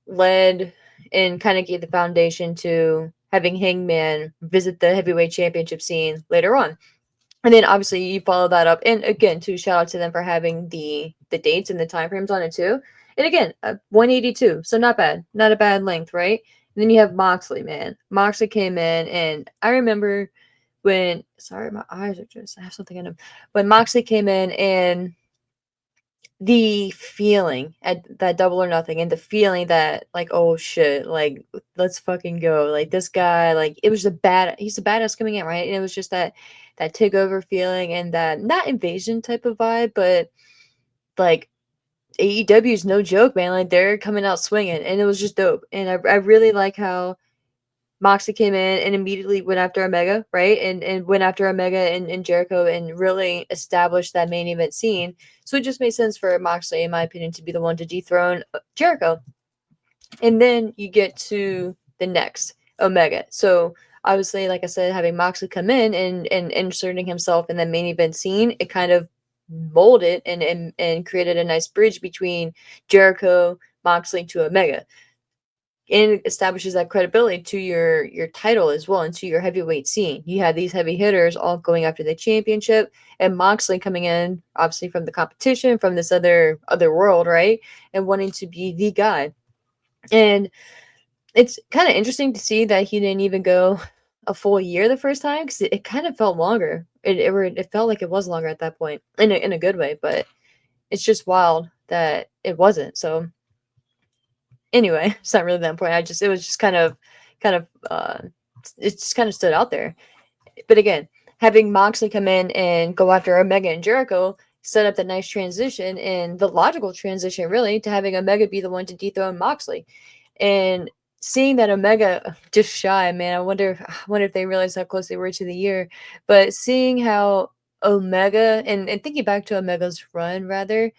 led and kind of gave the foundation to having Hangman visit the heavyweight championship scene later on. And then obviously you follow that up, and again, too, shout out to them for having the dates and the time frames on it too. And again, 182, so not bad, not a bad length, right? And then you have Moxley, man. Moxley came in, and I remember sorry, my eyes are I have something in them. When Moxley came in, and the feeling at that Double or Nothing, and the feeling that like, oh shit, like let's fucking go, like this guy, like it was he's a badass coming in, right? And it was just that takeover feeling and that not invasion type of vibe, but like AEW is no joke, man. Like they're coming out swinging, and it was just dope. And I really like how Moxley came in and immediately went after Omega, right? And went after Omega and Jericho and really established that main event scene. So it just made sense for Moxley, in my opinion, to be the one to dethrone Jericho. And then you get to the next Omega. So obviously, like I said, having Moxley come in and inserting himself in the main event scene, it kind of molded and created a nice bridge between Jericho, Moxley to Omega. And it establishes that credibility to your title as well and to your heavyweight scene. You have these heavy hitters all going after the championship, and Moxley coming in, obviously from the competition, from this other world, right? And wanting to be the guy. And it's kind of interesting to see that he didn't even go a full year the first time because it kind of felt longer. It felt like it was longer at that point in a good way, but it's just wild that it wasn't. So anyway, it's not really that important. It was just kind of it just kind of stood out there. But again, having Moxley come in and go after Omega and Jericho set up the nice transition and the logical transition really to having Omega be the one to dethrone Moxley. And seeing that Omega just shy, man, I wonder if they realized how close they were to the year. But seeing how Omega and thinking back to Omega's run rather,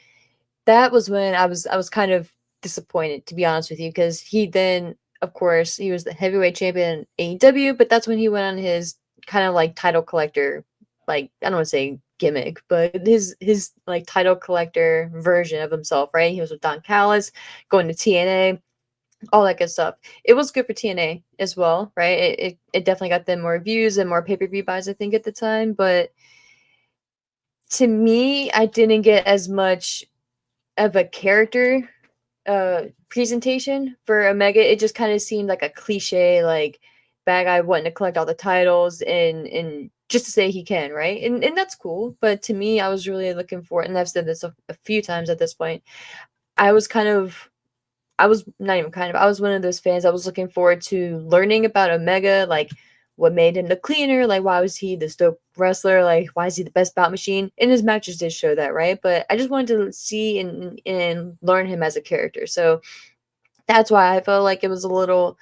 that was when I was kind of disappointed, to be honest with you, because he then, of course, he was the heavyweight champion in AEW, but that's when he went on his kind of like title collector, like I don't want to say gimmick, but his like title collector version of himself, right? He was with Don Callis, going to TNA, all that good stuff. It was good for TNA as well, right? It definitely got them more views and more pay-per-view buys, I think, at the time. But to me, I didn't get as much of a character presentation for Omega. It just kind of seemed like a cliche, like bad guy wanting to collect all the titles and just to say he can, right? And that's cool. But to me, I was really looking for it, and I've said this a few times at this point. I was kind of I was not even kind of, I was one of those fans. I was looking forward to learning about Omega, like what made him the cleaner, like why was he this dope wrestler, like why is he the best bout machine? And his matches did show that, right? But I just wanted to see and learn him as a character. So that's why I felt like it was a little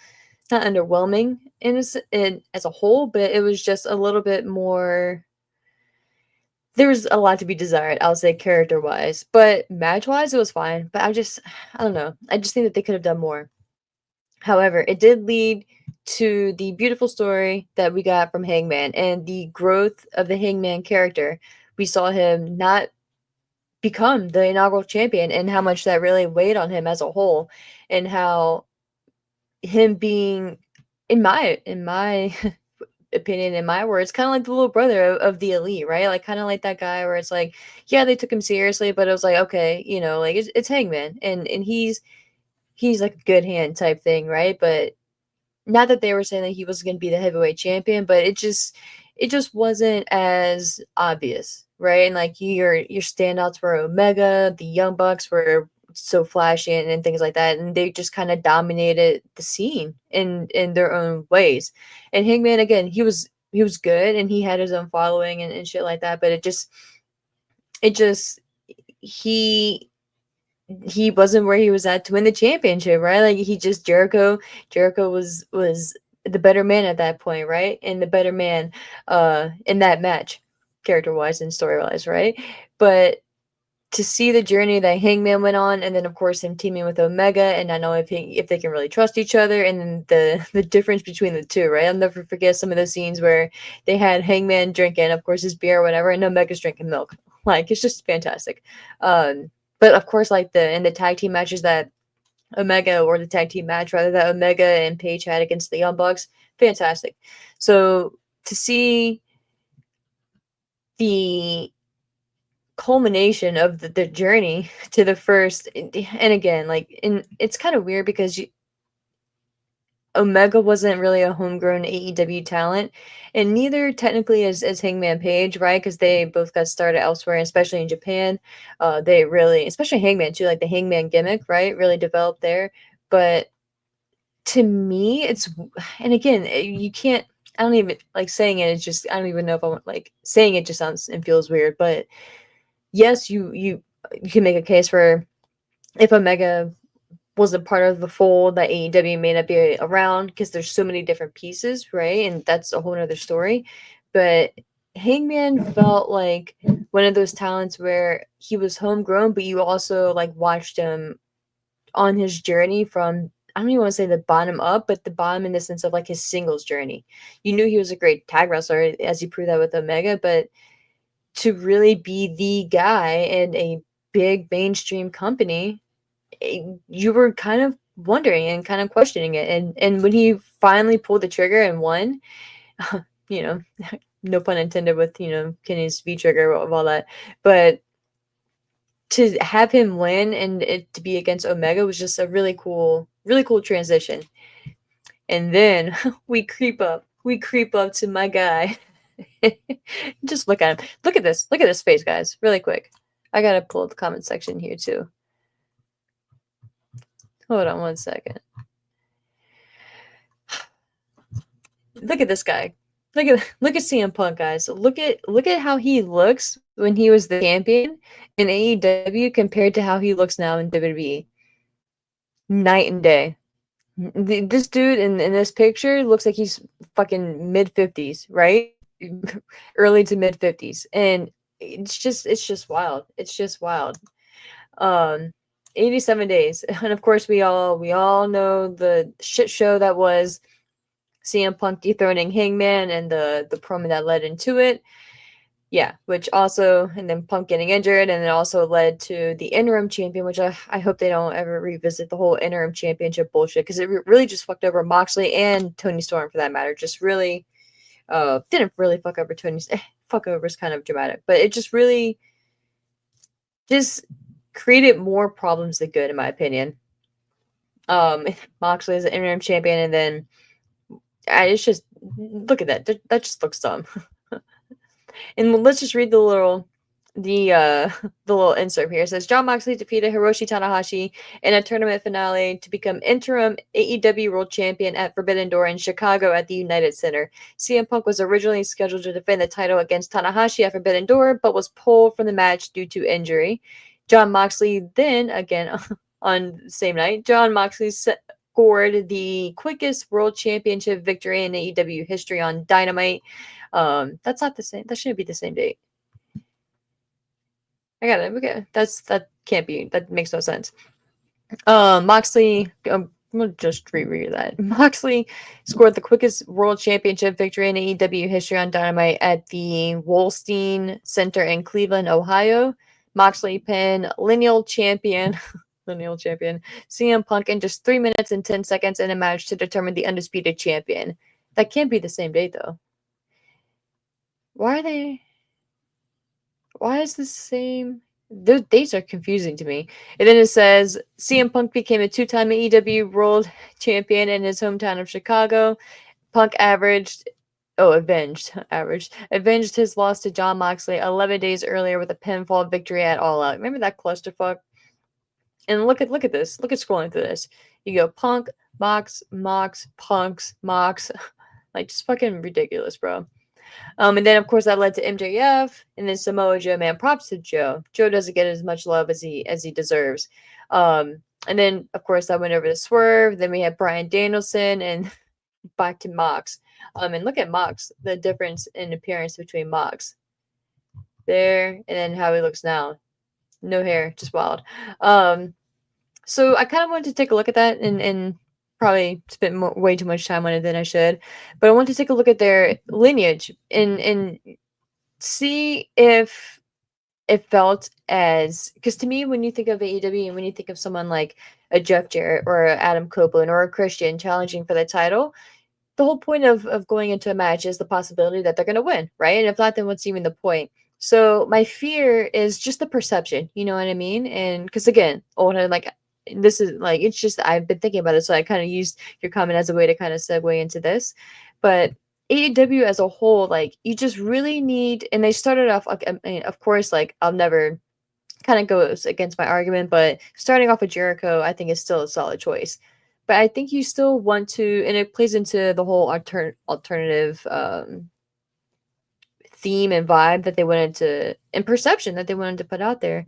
not underwhelming in as a whole, but it was just a little bit more. There was a lot to be desired, I'll say, character wise, but match wise, it was fine. But I don't know. I just think that they could have done more. However, it did lead to the beautiful story that we got from Hangman and the growth of the Hangman character. We saw him not become the inaugural champion and how much that really weighed on him as a whole, and how him being, in my opinion, in my words, kind of like the little brother of the elite, right? Like kind of like that guy where it's like, yeah, they took him seriously, but it was like, okay, like it's Hangman, and he's like a good hand type thing, right? But not that they were saying that he was going to be the heavyweight champion, but it just wasn't as obvious, right? And like your standouts were Omega, the Young Bucks were so flashy and things like that, and they just kind of dominated the scene in their own ways. And Hangman, again, he was good and he had his own following and shit like that, but it just he wasn't where he was at to win the championship, right? Like he just Jericho was the better man at that point, right? And the better man in that match, character wise and story wise, right? But to see the journey that Hangman went on, and then of course him teaming with Omega, and I know if they can really trust each other, and then the difference between the two, right? I'll never forget some of those scenes where they had Hangman drinking, of course, his beer or whatever, and Omega's drinking milk. Like it's just fantastic. But of course, like in the tag team matches that Omega, or the tag team match rather, that Omega and Paige had against the Young Bucks, fantastic. So to see the culmination of the journey to the first, and again, like, it's kind of weird because Omega wasn't really a homegrown AEW talent, and neither technically as Hangman Page, right? Because they both got started elsewhere, especially in Japan. They really, especially Hangman too, like the Hangman gimmick, right? Really developed there. But to me, and again, you can't. I don't even like saying it. It's just I don't even know if I want like saying it. Just sounds and feels weird. But yes, you can make a case for if Omega wasn't part of the fold, that AEW may not be around because there's so many different pieces, right? And that's a whole other story. But Hangman felt like one of those talents where he was homegrown, but you also like watched him on his journey from, I don't even want to say the bottom up, but the bottom in the sense of like his singles journey. You knew he was a great tag wrestler, as he proved that with Omega, but to really be the guy in a big mainstream company, you were kind of wondering and kind of questioning it. And when he finally pulled the trigger and won, you know, no pun intended with, Kenny's V trigger of all that, but to have him win and it to be against Omega was just a really cool transition. And then we creep up to my guy. Just look at him. Look at this. Look at this face, guys. Really quick. I gotta pull up the comment section here too. Hold on one second. Look at this guy. Look at CM Punk, guys. Look at how he looks when he was the champion in AEW compared to how he looks now in WWE. Night and day. This dude in this picture looks like he's fucking mid-50s, right? Early to mid-50s. And it's just wild. It's just wild. Um 87 days. And of course we all know the shit show that was CM Punk dethroning Hangman and the promo that led into it. Yeah, which also, and then Punk getting injured, and it also led to the interim champion, which I hope they don't ever revisit the whole interim championship bullshit, because it really just fucked over Moxley and Tony Storm for that matter. Just really, didn't really fuck over Tony. Fuck over is kind of dramatic, but it just really just created more problems than good, in my opinion. Moxley is the interim champion, and then it's just, look at that. That just looks dumb. And let's just read the little insert here. It says Jon Moxley defeated Hiroshi Tanahashi in a tournament finale to become interim AEW World Champion at Forbidden Door in Chicago at the United Center. CM Punk was originally scheduled to defend the title against Tanahashi at Forbidden Door, but was pulled from the match due to injury. Jon Moxley then, again on the same night, Jon Moxley scored the quickest World Championship victory in AEW history on Dynamite. That's not the same. That shouldn't be the same date. I got it. Okay, that can't be. That makes no sense. Moxley. I'm gonna just reread that. Moxley scored the quickest World Championship victory in AEW history on Dynamite at the Wolstein Center in Cleveland, Ohio. Moxley pinned lineal champion CM Punk in just 3 minutes and 10 seconds in a match to determine the undisputed champion. That can't be the same date though. Why is this the same? Those dates are confusing to me. And then it says CM Punk became a 2-time AEW World Champion in his hometown of Chicago. Punk avenged his loss to Jon Moxley 11 days earlier with a pinfall victory at All Out. Remember that clusterfuck? And look at this. Look at scrolling through this. You go Punk, Mox, Punks, Mox. Like, just fucking ridiculous, bro. And then, of course, that led to MJF, and then Samoa Joe. Man, props to Joe. Joe doesn't get as much love as he deserves. And then, of course, that went over to Swerve. Then we had Bryan Danielson, and back to Mox. And look at Mox, the difference in appearance between Mox there and then how he looks now. No hair, just wild. So I kind of wanted to take a look at that and probably spent way too much time on it than I should, but I want to take a look at their lineage and see if it felt as, because to me, when you think of AEW and when you think of someone like a Jeff Jarrett or a Adam Copeland or a Christian challenging for the title, the whole point of going into a match is the possibility that they're going to win, right? And if not, then what's even the point? So my fear is just the perception, you know what I mean? And because again, this is like, it's just, I've been thinking about it, so I kind of used your comment as a way to kind of segue into this. But AEW as a whole, like, you just really need, and they started off, like, I mean, of course, like, I'll never kind of goes against my argument, but starting off with Jericho, I think is still a solid choice. But I think you still want to, and it plays into the whole alternative theme and vibe that they wanted to, and perception that they wanted to put out there.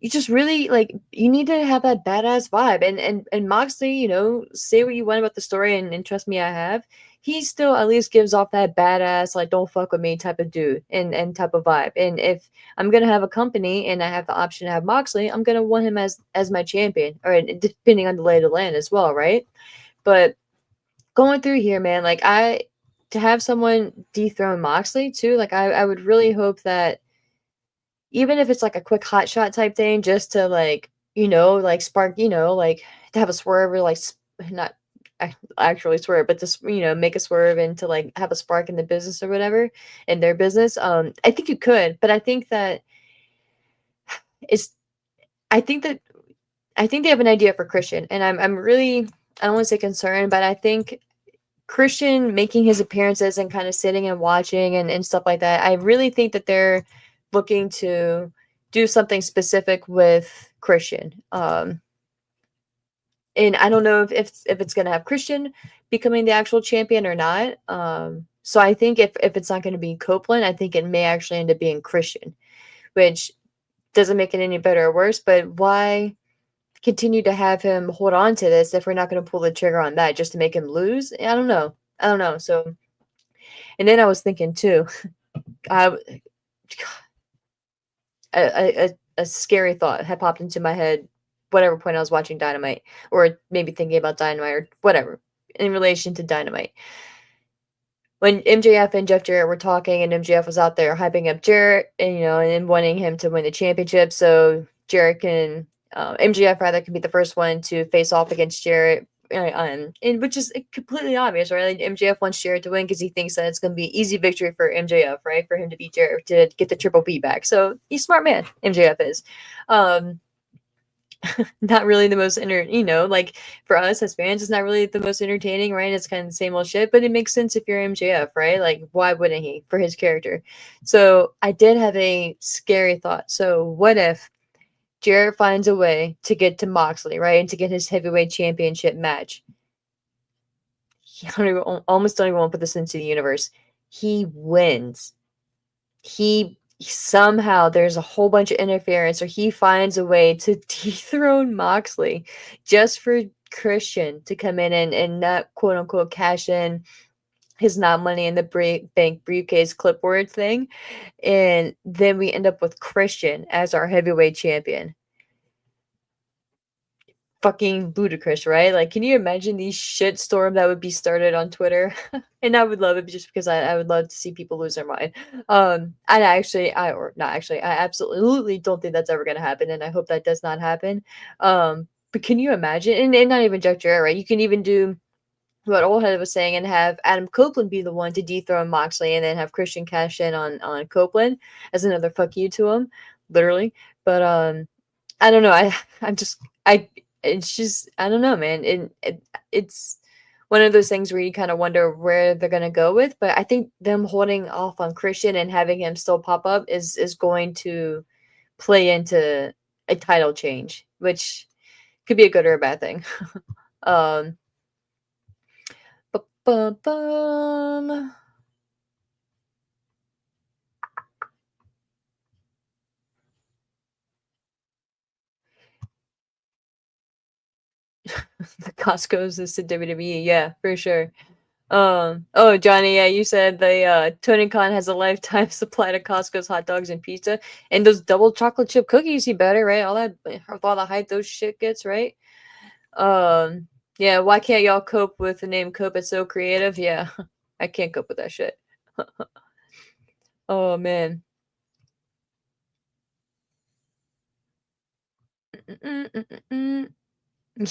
you just really like you need to have that badass vibe. And Moxley, say what you want about the story, and trust me, I have. He still at least gives off that badass, like don't fuck with me type of dude and type of vibe. And if I'm gonna have a company and I have the option to have Moxley, I'm gonna want him as my champion, or depending on the lay of the land as well, right? But going through here, man, like to have someone dethrone Moxley too, like I would really hope that even if it's like a quick hot shot type thing, just to like, like spark, like to have a swerve, or like not actually swerve, but just, make a swerve and to like have a spark in the business or whatever, in their business. I think you could, but it's, I think that, I think they have an idea for Christian, and I'm really, I don't want to say concerned, but I think Christian making his appearances and kind of sitting and watching and stuff like that, I really think that they're looking to do something specific with Christian. And I don't know if it's gonna have Christian becoming the actual champion or not. So I think if it's not gonna be Copeland, I think it may actually end up being Christian, which doesn't make it any better or worse. But why continue to have him hold on to this if we're not going to pull the trigger on that just to make him lose? I don't know. I don't know. So, and then I was thinking too, I a scary thought had popped into my head whatever point I was watching Dynamite, or maybe thinking about Dynamite or whatever in relation to Dynamite. When MJF and Jeff Jarrett were talking, and MJF was out there hyping up Jarrett, and and wanting him to win the championship, so Jarrett can, MJF rather, can be the first one to face off against Jarrett, and which is completely obvious, right? Like MJF wants Jarrett to win because he thinks that it's going to be an easy victory for MJF, right? For him to beat Jarrett to get the Triple B back. So he's a smart man, MJF is. Not really the most like for us as fans, it's not really the most entertaining, right? It's kind of the same old shit, but it makes sense if you're MJF, right? Like, why wouldn't he, for his character? So I did have a scary thought. So what if Jarrett finds a way to get to Moxley, right, and to get his heavyweight championship match? Almost don't even want to put this into the universe. He wins. He somehow, there's a whole bunch of interference, or he finds a way to dethrone Moxley just for Christian to come in and not quote unquote cash in his not money in the bank briefcase clipboard thing, and then we end up with Christian as our heavyweight champion. Fucking ludicrous, right? Like, can you imagine the shitstorm that would be started on Twitter? And I would love it just because I would love to see people lose their mind. And or not actually, I absolutely don't think that's ever going to happen, and I hope that does not happen. But can you imagine? And not even Jeff Jarrett, right? You can even do what Oldhead was saying and have Adam Copeland be the one to dethrone Moxley, and then have Christian cash in on Copeland as another fuck you to him, literally. But I don't know. I'm just it's just, I don't know, man. It's one of those things where you kind of wonder where they're gonna go with. But I think them holding off on Christian and having him still pop up is going to play into a title change, which could be a good or a bad thing. um, bum. The Costco's is to WWE, yeah, for sure. Oh, Johnny, yeah, you said the Tony Khan has a lifetime supply to Costco's hot dogs and pizza, and those double chocolate chip cookies. He better, right? All that, with all the hype those shit gets, right? Yeah. Why can't y'all cope with the name Cope? It's so creative. Yeah, I can't cope with that shit. Oh man. Mm-mm-mm-mm.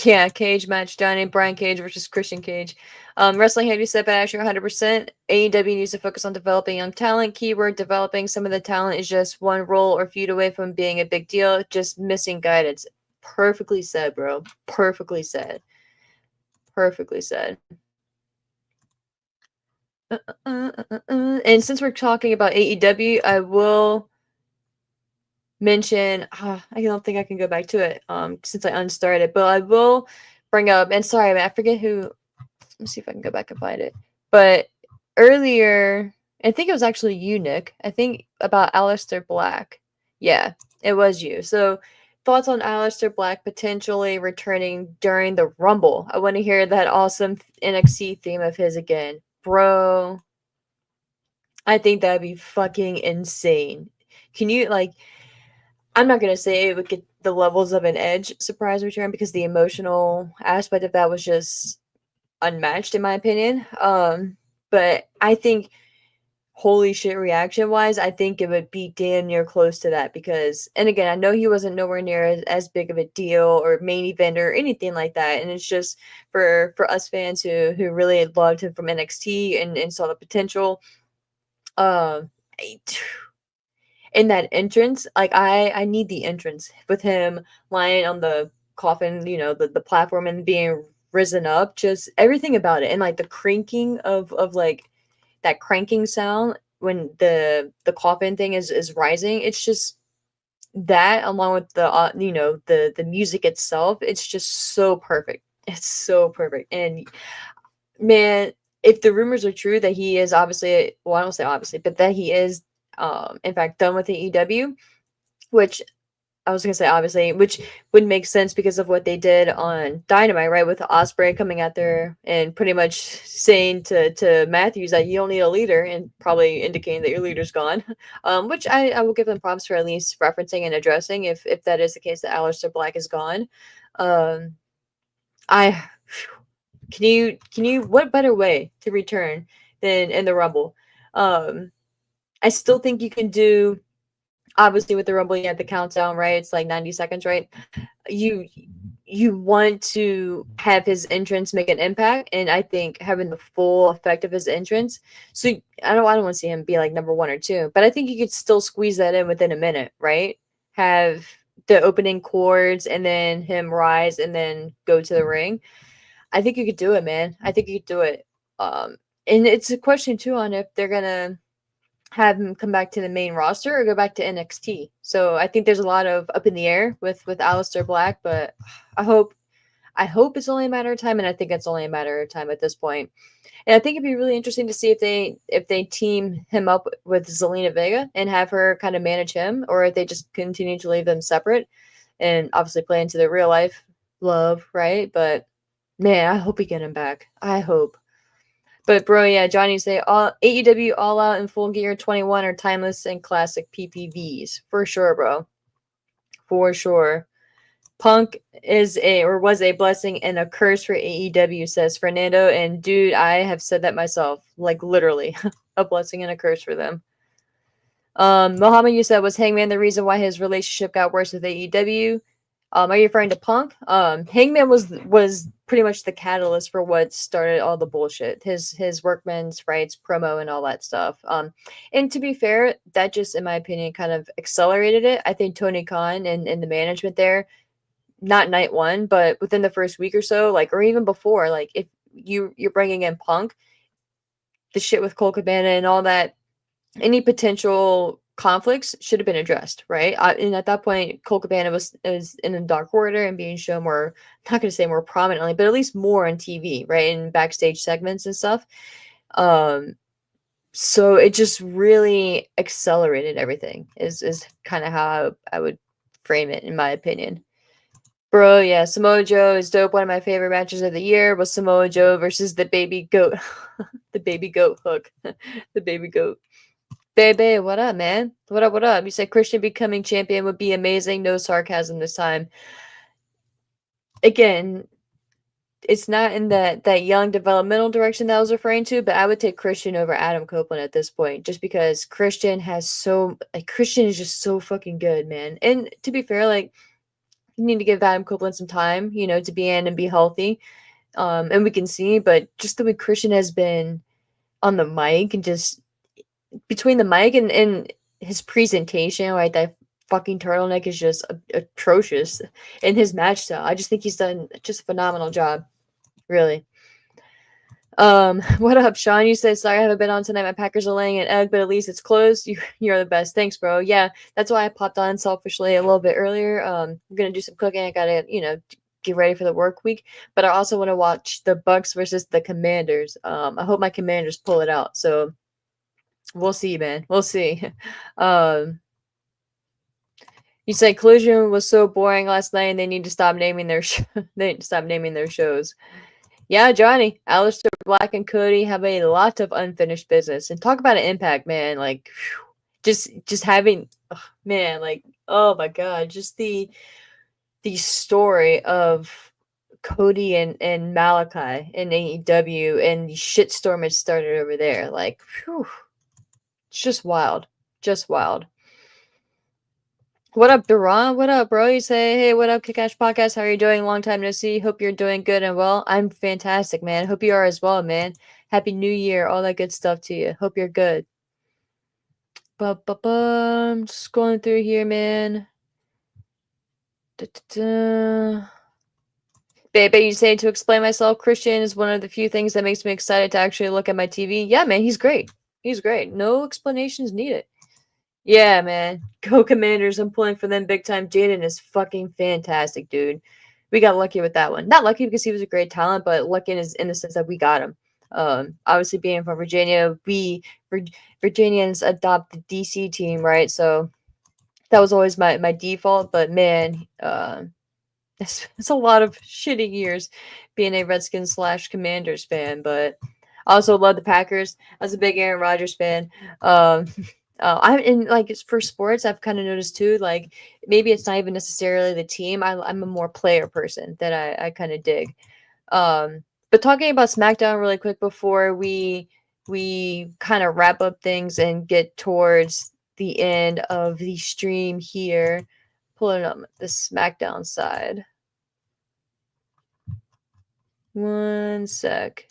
Yeah, cage match, Johnny Brian Cage versus Christian Cage. Wrestling heavy set by Asher 100%. AEW needs to focus on developing young talent. Keyword developing. Some of the talent is just one role or feud away from being a big deal. Just missing guidance. Perfectly said, bro. Perfectly said. Perfectly said. And since we're talking about AEW, I will mention, I don't think I can go back to it since I unstarted, but I will bring up, and sorry, I forget who. Let me see if I can go back and find it. But earlier, I think it was actually you, Nick. I think about Aleister Black. Yeah, it was you. So thoughts on Aleister Black potentially returning during the Rumble. I want to hear that awesome NXT theme of his again. Bro, I think that'd be fucking insane. Can you, like, I'm not going to say it would get the levels of an Edge surprise return because the emotional aspect of that was just unmatched, in my opinion. But I think holy shit reaction wise, I think it would be damn near close to that because, and again, I know he wasn't nowhere near as big of a deal or main eventer or anything like that, and it's just for us fans who really loved him from NXT and saw the potential. Um, in that entrance, like I need the entrance with him lying on the coffin, the platform and being risen up, just everything about it, and like the cranking of like that cranking sound when the coffin thing is rising. It's just that along with the the music itself, it's just so perfect. It's so perfect. And man, if the rumors are true that he is obviously, well, I don't say obviously, but that he is in fact done with the AEW, which I was gonna say obviously, which would make sense because of what they did on Dynamite, right? With Osprey coming out there and pretty much saying to Matthews that you don't need a leader, and probably indicating that your leader's gone. Which I will give them props for at least referencing and addressing if that is the case that Aleister Black is gone. Um, I can you what better way to return than in the Rumble? Um, I still think you can do, obviously with the Rumble you have the countdown, right? It's like 90 seconds, right? You you want to have his entrance make an impact, and I think having the full effect of his entrance. So I don't want to see him be like number one or two, but I think you could still squeeze that in within a minute, right? Have the opening chords and then him rise and then go to the ring. I think you could do it, man. I think you could do it. And it's a question too on if they're gonna have him come back to the main roster or go back to NXT. So I think there's a lot of up in the air with Aleister Black, but I hope I hope it's only a matter of time, and I think it's only a matter of time at this point. And I think it'd be really interesting to see if they team him up with Zelina Vega and have her kind of manage him, or if they just continue to leave them separate and obviously play into the real life love, right? But man, I hope we get him back. I hope. But bro, yeah, Johnny say all AEW All Out and Full Gear 21 are timeless and classic PPVs for sure, bro. For sure. Punk is a or was a blessing and a curse for AEW, says Fernando. And dude, I have said that myself, like literally, a blessing and a curse for them. Mohammed, you said, was Hangman the reason why his relationship got worse with AEW? Are you referring to Punk? Hangman was pretty much the catalyst for what started all the bullshit. His workman's rights promo and all that stuff. And to be fair, that just, in my opinion, kind of accelerated it. I think Tony Khan and the management there, not night one, but within the first week or so, like, or even before, like, if you're bringing in Punk, the shit with Cole Cabana and all that, any potential conflicts should have been addressed, right? And at that point, Cole Cabana was in the Dark Order and being shown more, not going to say more prominently, but at least more on TV, right, in backstage segments and stuff. So it just really accelerated everything. Is kind of how I would frame it, in my opinion. Bro, yeah, Samoa Joe is dope. One of my favorite matches of the year was Samoa Joe versus the baby goat. The baby goat hook. The baby goat. Baby, what up, man? What up, what up? You said Christian becoming champion would be amazing. No sarcasm this time. Again, it's not in that young developmental direction that I was referring to, but I would take Christian over Adam Copeland at this point, just because Christian is just so fucking good, man. And to be fair, like, you need to give Adam Copeland some time, to be in and be healthy. And we can see, but just the way Christian has been on the mic and just between the mic and his presentation, right? That fucking turtleneck is just atrocious. In his match style, I just think he's done just a phenomenal job, really. What up, Sean? You said sorry I haven't been on tonight. My Packers are laying an egg, but at least it's closed. You're the best. Thanks, bro. Yeah, that's why I popped on selfishly a little bit earlier. I'm gonna do some cooking. I gotta, get ready for the work week. But I also want to watch the Bucks versus the Commanders. I hope my Commanders pull it out. So we'll see, man. We'll see. Um, You said Collision was so boring last night, and they need to stop naming their they need to stop naming their shows. Yeah, Johnny, Aleister Black and Cody have a lot of unfinished business, and talk about an impact, man. Like, whew, just having, ugh, man, like, oh my god, just the story of Cody and Malachi in AEW and the shitstorm it started over there. Like, whew, it's just wild, just wild. What up, Duran? What up, bro? You say, hey, what up, Kickash Podcast? How are you doing? Long time no see. Hope you're doing good and well. I'm fantastic, man. Hope you are as well, man. Happy New Year, all that good stuff to you. Hope you're good. Ba-ba-bum. Just going through here, man. Da-da-da. Babe, you say to explain myself, Christian is one of the few things that makes me excited to actually look at my TV. Yeah, man, he's great. He's great. No explanations needed. Yeah, man. Go Commanders. I'm pulling for them big time. Jaden is fucking fantastic, dude. We got lucky with that one. Not lucky because he was a great talent, but lucky in the sense that we got him. Obviously being from Virginia, Virginians adopt the DC team, right? So that was always my default. But man, it's a lot of shitty years being a Redskins / Commanders fan, but I also love the Packers. I was a big Aaron Rodgers fan. Um, I'm in like for sports. I've kind of noticed too. Like maybe it's not even necessarily the team. I'm a more player person that I kind of dig. But talking about SmackDown really quick before we kind of wrap up things and get towards the end of the stream here. Pulling up the SmackDown side. One sec.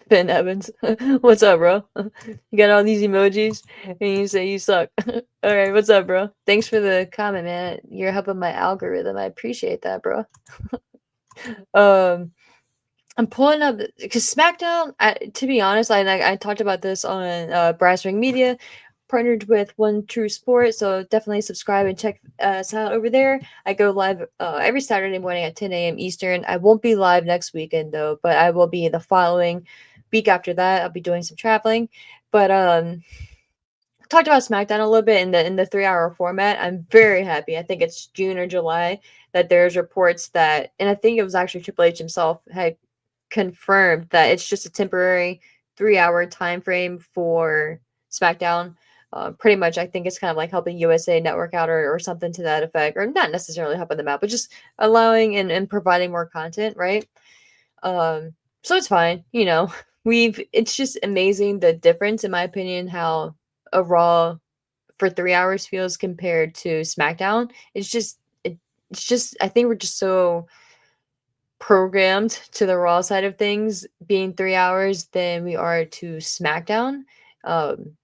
Ben Evans. What's up, bro? You got all these emojis and you say you suck. Alright, what's up, bro? Thanks for the comment, man. You're helping my algorithm. I appreciate that, bro. um I'm pulling up because SmackDown. To be honest, I talked about this on Brass Ring Media, partnered with One True Sport. So definitely subscribe and check us out over there. I go live every Saturday morning at 10 a.m. Eastern. I won't be live next weekend though, but I will be the following week after that. I'll be doing some traveling, but talked about SmackDown a little bit in the 3 hour format. I'm very happy. I think it's June or July that there's reports that, and I think it was actually Triple H himself had confirmed that it's just a temporary 3 hour time frame for SmackDown. Pretty much, I think it's kind of like helping USA Network out or something to that effect, or not necessarily helping them out, but just allowing and providing more content, right? So it's fine, you know. It's just amazing the difference, in my opinion, how a Raw for 3 hours feels compared to SmackDown. It's just I think we're just so programmed to the Raw side of things being 3 hours than we are to SmackDown. Um,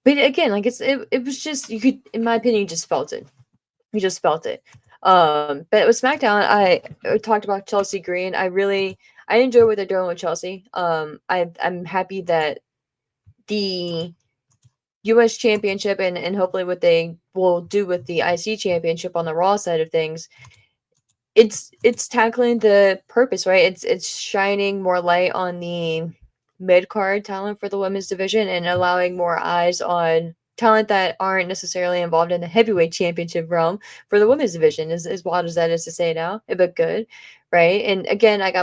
but again, like it was just you could, in my opinion, you just felt it. You just felt it. But with SmackDown, I talked about Chelsea Green. I enjoy what they're doing with Chelsea. I'm happy that the US Championship and hopefully what they will do with the IC Championship on the Raw side of things, it's tackling the purpose, right? It's shining more light on the mid card talent for the women's division and allowing more eyes on talent that aren't necessarily involved in the heavyweight championship realm for the women's division. As wild as that is to say now, but good, right? And again, like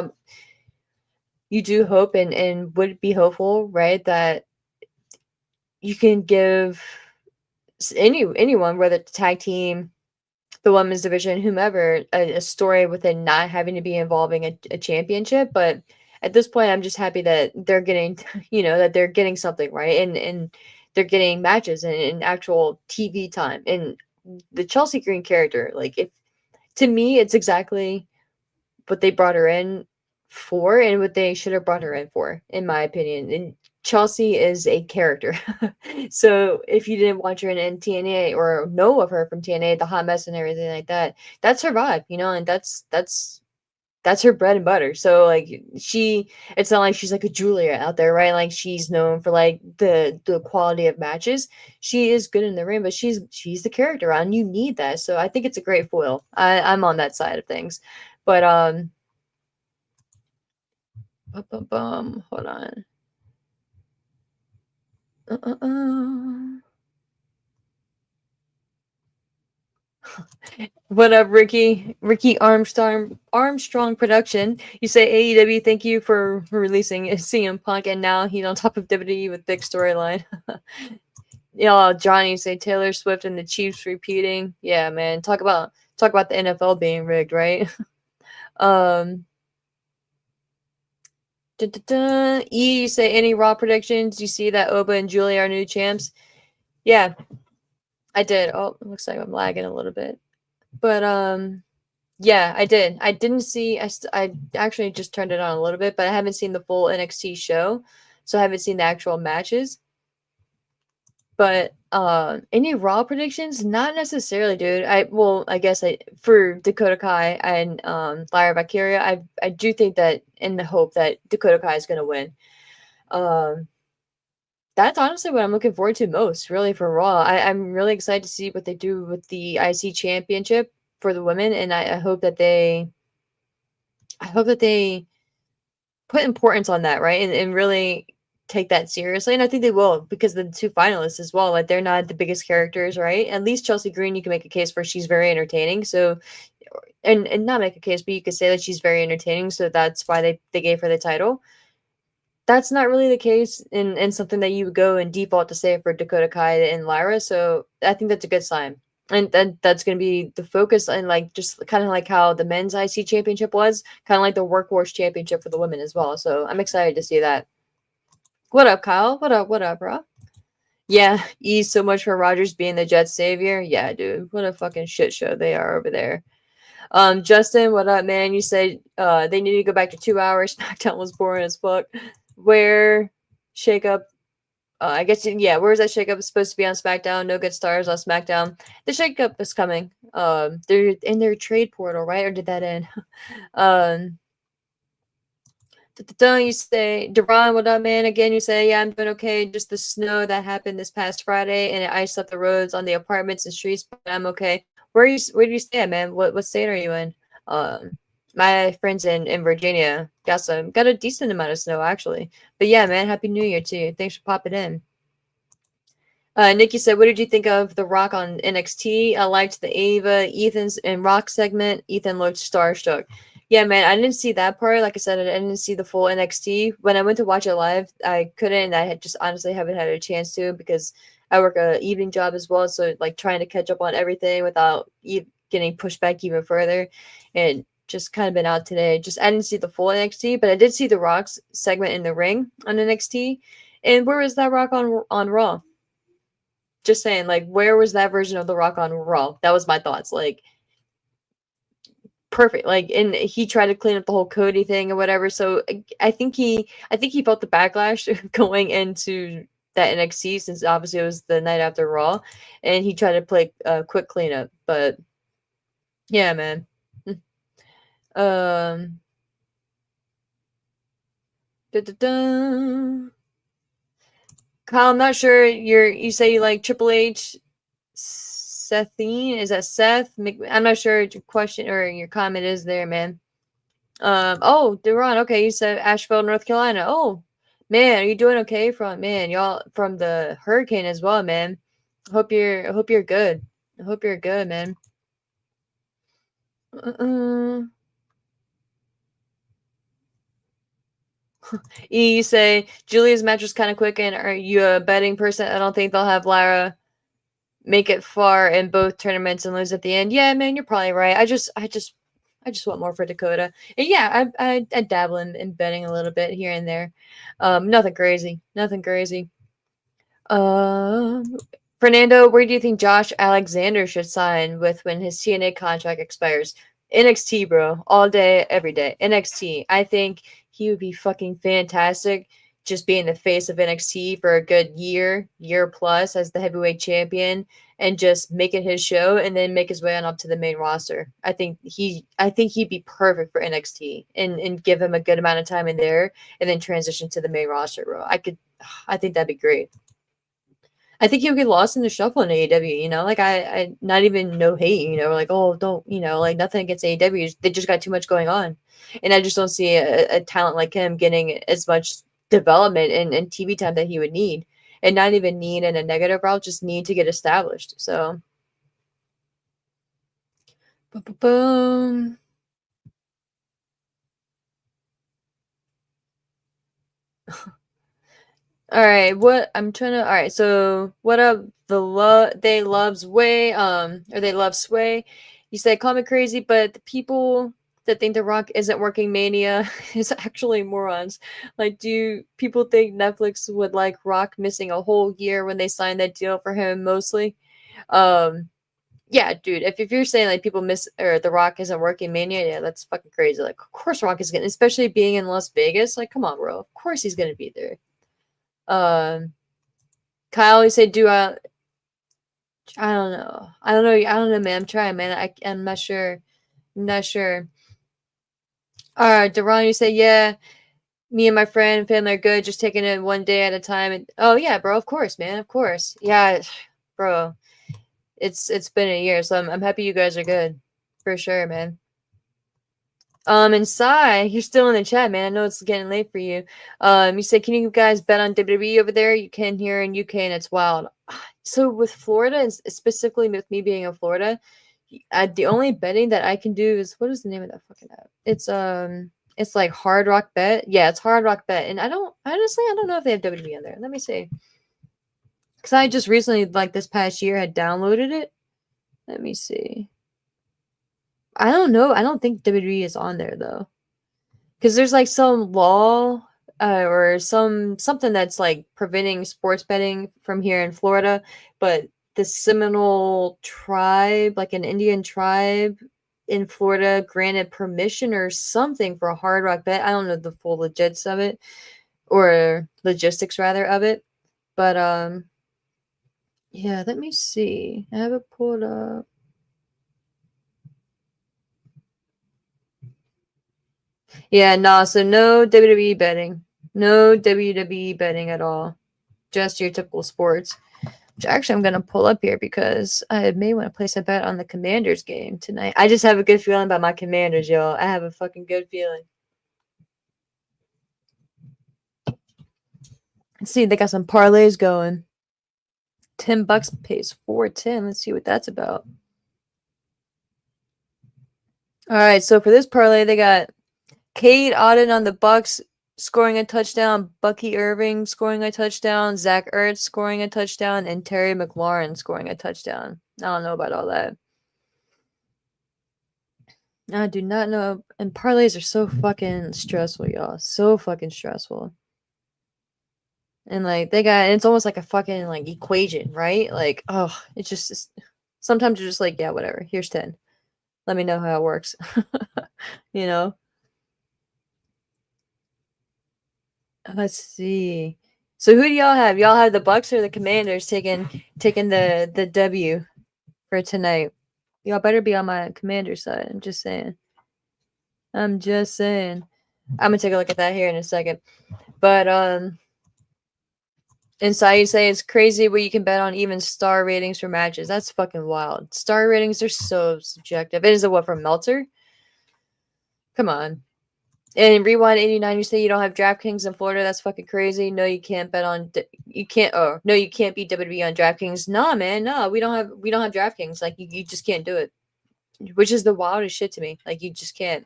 you do hope and would be hopeful, right, that you can give anyone, whether it's tag team, the women's division, whomever, a story within not having to be involving a championship. But at this point, I'm just happy that they're getting, that they're getting something right, and they're getting matches and actual TV time. And the Chelsea Green character, like if to me, it's exactly what they brought her in for and what they should have brought her in for, in my opinion. And Chelsea is a character. So if you didn't watch her in TNA or know of her from TNA, the hot mess and everything like that, that's her vibe, and that's her bread and butter. So like it's not like she's like a Julia out there, right? Like she's known for like the quality of matches. She is good in the ring, but she's the character and you need that. So I think it's a great foil. I'm on that side of things. But hold on. Uh, uh, uh. What up, Ricky? Ricky Armstrong production. You say AEW, thank you for releasing CM Punk, and now he's on top of WWE with big storyline. Johnny say Taylor Swift and the Chiefs repeating. Yeah, man. Talk about the NFL being rigged, right? um you say any Raw predictions? You see that Oba and Julia are new champs? Yeah, I did. Oh, it looks like I'm lagging a little bit. But yeah, I did. I didn't see. I actually just turned it on a little bit, but I haven't seen the full NXT show, so I haven't seen the actual matches. But any Raw predictions? Not necessarily, dude. I guess for Dakota Kai and Lyra Valkyria, I do think that in the hope that Dakota Kai is gonna win. Um, that's honestly what I'm looking forward to most, really, for Raw. I'm really excited to see what they do with the IC Championship for the women, and I hope that they put importance on that, right? And really take that seriously. And I think they will because the two finalists as well, like they're not the biggest characters, right? At least Chelsea Green, you can make a case for she's very entertaining. So and not make a case, but you could say that she's very entertaining. So that's why they gave her the title. That's not really the case in something that you would go and default to say for Dakota Kai and Lyra. So I think that's a good sign. And that's going to be the focus, and like just kind of like how the men's IC championship was, kind of like the workhorse championship for the women as well. So I'm excited to see that. What up, Kyle? What up, bro? Yeah, E so much for Rogers being the Jets savior. Yeah, dude, what a fucking shit show they are over there. Justin, what up, man? You said they need to go back to 2 hours. Smackdown was boring as fuck. Where shakeup? I guess yeah. Where is that shakeup? It's supposed to be on SmackDown. No good stars on SmackDown. The shakeup is coming. They're in their trade portal, right? Or did that end? um, you say, Deron, what up, man? Again, you say, yeah, I'm doing okay. Just the snow that happened this past Friday, and it iced up the roads on the apartments and streets, but I'm okay. Where do you stay at, man? What state are you in? My friends in Virginia got a decent amount of snow actually. But yeah, man, happy New Year to you. Thanks for popping in. Nikki said, what did you think of The Rock on NXT? I liked the Ava, Ethan's, and Rock segment. Ethan looked starstruck. Yeah, man, I didn't see that part. Like I said, I didn't see the full NXT. When I went to watch it live, I couldn't. I had just honestly haven't had a chance to because I work a evening job as well. So like trying to catch up on everything without getting pushed back even further, and just kind of been out today. Just I didn't see the full NXT, but I did see the Rock's segment in the ring on NXT. And where was that Rock on Raw? Just saying, like, where was that version of The Rock on Raw? That was my thoughts. Like, perfect. Like, and he tried to clean up the whole Cody thing or whatever. So I think he felt the backlash going into that NXT since obviously it was the night after Raw, and he tried to play a quick cleanup. But yeah, man. Um. Da-da-da. Kyle, I'm not sure. You say you like Triple H. Sethine, is that Seth? I'm not sure your question or your comment is there, man. Oh, Deron, okay, you said Asheville, North Carolina. Oh, man, are you doing okay from man, y'all from the hurricane as well, man? I hope you're good. I hope you're good, man. Uh, you say Julia's match was kind of quick, and are you a betting person? I don't think they'll have Lyra make it far in both tournaments and lose at the end. Yeah, man, you're probably right. I just want more for Dakota. And yeah, I dabble in betting a little bit here and there. Nothing crazy. Nothing crazy. Um, Fernando, where do you think Josh Alexander should sign with when his TNA contract expires? NXT, bro. All day, every day. NXT. I think he would be fucking fantastic just being the face of NXT for a good year plus as the heavyweight champion and just making his show and then make his way on up to the main roster. I think he'd be perfect for NXT and give him a good amount of time in there and then transition to the main roster, bro. I think that'd be great. I think he'll get lost in the shuffle in AEW, like I not even no hate, like, oh, don't, like nothing against AEW. They just got too much going on. And I just don't see a talent like him getting as much development and TV time that he would need. And not even need in a negative route, just need to get established. So Boom. All right, what I'm trying to. All right, so what up? They loves way or they love sway. You said call me crazy, but the people that think The Rock isn't working Mania is actually morons. Like, do people think Netflix would like Rock missing a whole year when they signed that deal for him? Mostly, um, yeah, dude. If you're saying like people miss or The Rock isn't working Mania, yeah, that's fucking crazy. Like, of course Rock is gonna, especially being in Las Vegas. Like, come on, bro. Of course he's gonna be there. Um. Kyle, you said do I don't know. I don't know, man. I'm trying, man. I'm not sure. I'm not sure. Deron, you say yeah. Me and my friend and family are good. Just taking it one day at a time. And oh yeah, bro. Of course, man. Of course. Yeah, bro. It's been a year, so I'm happy you guys are good, for sure, man. And Sai, you're still in the chat, man. I know it's getting late for you. You said, can you guys bet on WWE over there? You can here in UK, and it's wild. So with Florida, and specifically with me being in Florida, the only betting that I can do is what is the name of that fucking app? It's like Hard Rock Bet. Yeah, it's Hard Rock Bet, and I don't know if they have WWE on there. Let me see, because I just recently, like this past year, had downloaded it. Let me see. I don't know. I don't think WWE is on there though. Because there's like some law or something that's like preventing sports betting from here in Florida, but the Seminole tribe, like an Indian tribe in Florida, granted permission or something for a Hard Rock bet. I don't know the full legits of it or logistics rather of it, but yeah. Let me see. I have it pulled up. Yeah, nah. So no WWE betting, no WWE betting at all. Just your typical sports. Which actually I'm gonna pull up here because I may want to place a bet on the Commanders game tonight. I just have a good feeling about my Commanders, y'all. I have a fucking good feeling. Let's see, they got some parlays going. $10 pays 410. Let's see what that's about. All right, so for this parlay, they got Cade Otton on the Bucks scoring a touchdown, Bucky Irving scoring a touchdown, Zach Ertz scoring a touchdown, and Terry McLaurin scoring a touchdown. I don't know about all that. I do not know. And parlays are so fucking stressful, y'all. So fucking stressful. And like they got, it's almost like a fucking like equation, right? Like, oh, sometimes you're just like, yeah, whatever. Here's 10. Let me know how it works. you know? Let's see. So who do y'all have? Y'all have the Bucks or the Commanders taking the W for tonight? Y'all better be on my Commander side. I'm just saying. I'm just saying. I'm gonna take a look at that here in a second. But inside you say it's crazy what you can bet on even star ratings for matches. That's fucking wild. Star ratings are so subjective. It is a what from Meltzer? Come on. And Rewind 89, you say you don't have DraftKings in Florida. That's fucking crazy. No, you can't bet on you can't oh no, you can't beat WWE on DraftKings. Nah, man, no, we don't have DraftKings. Like you just can't do it. Which is the wildest shit to me. Like you just can't.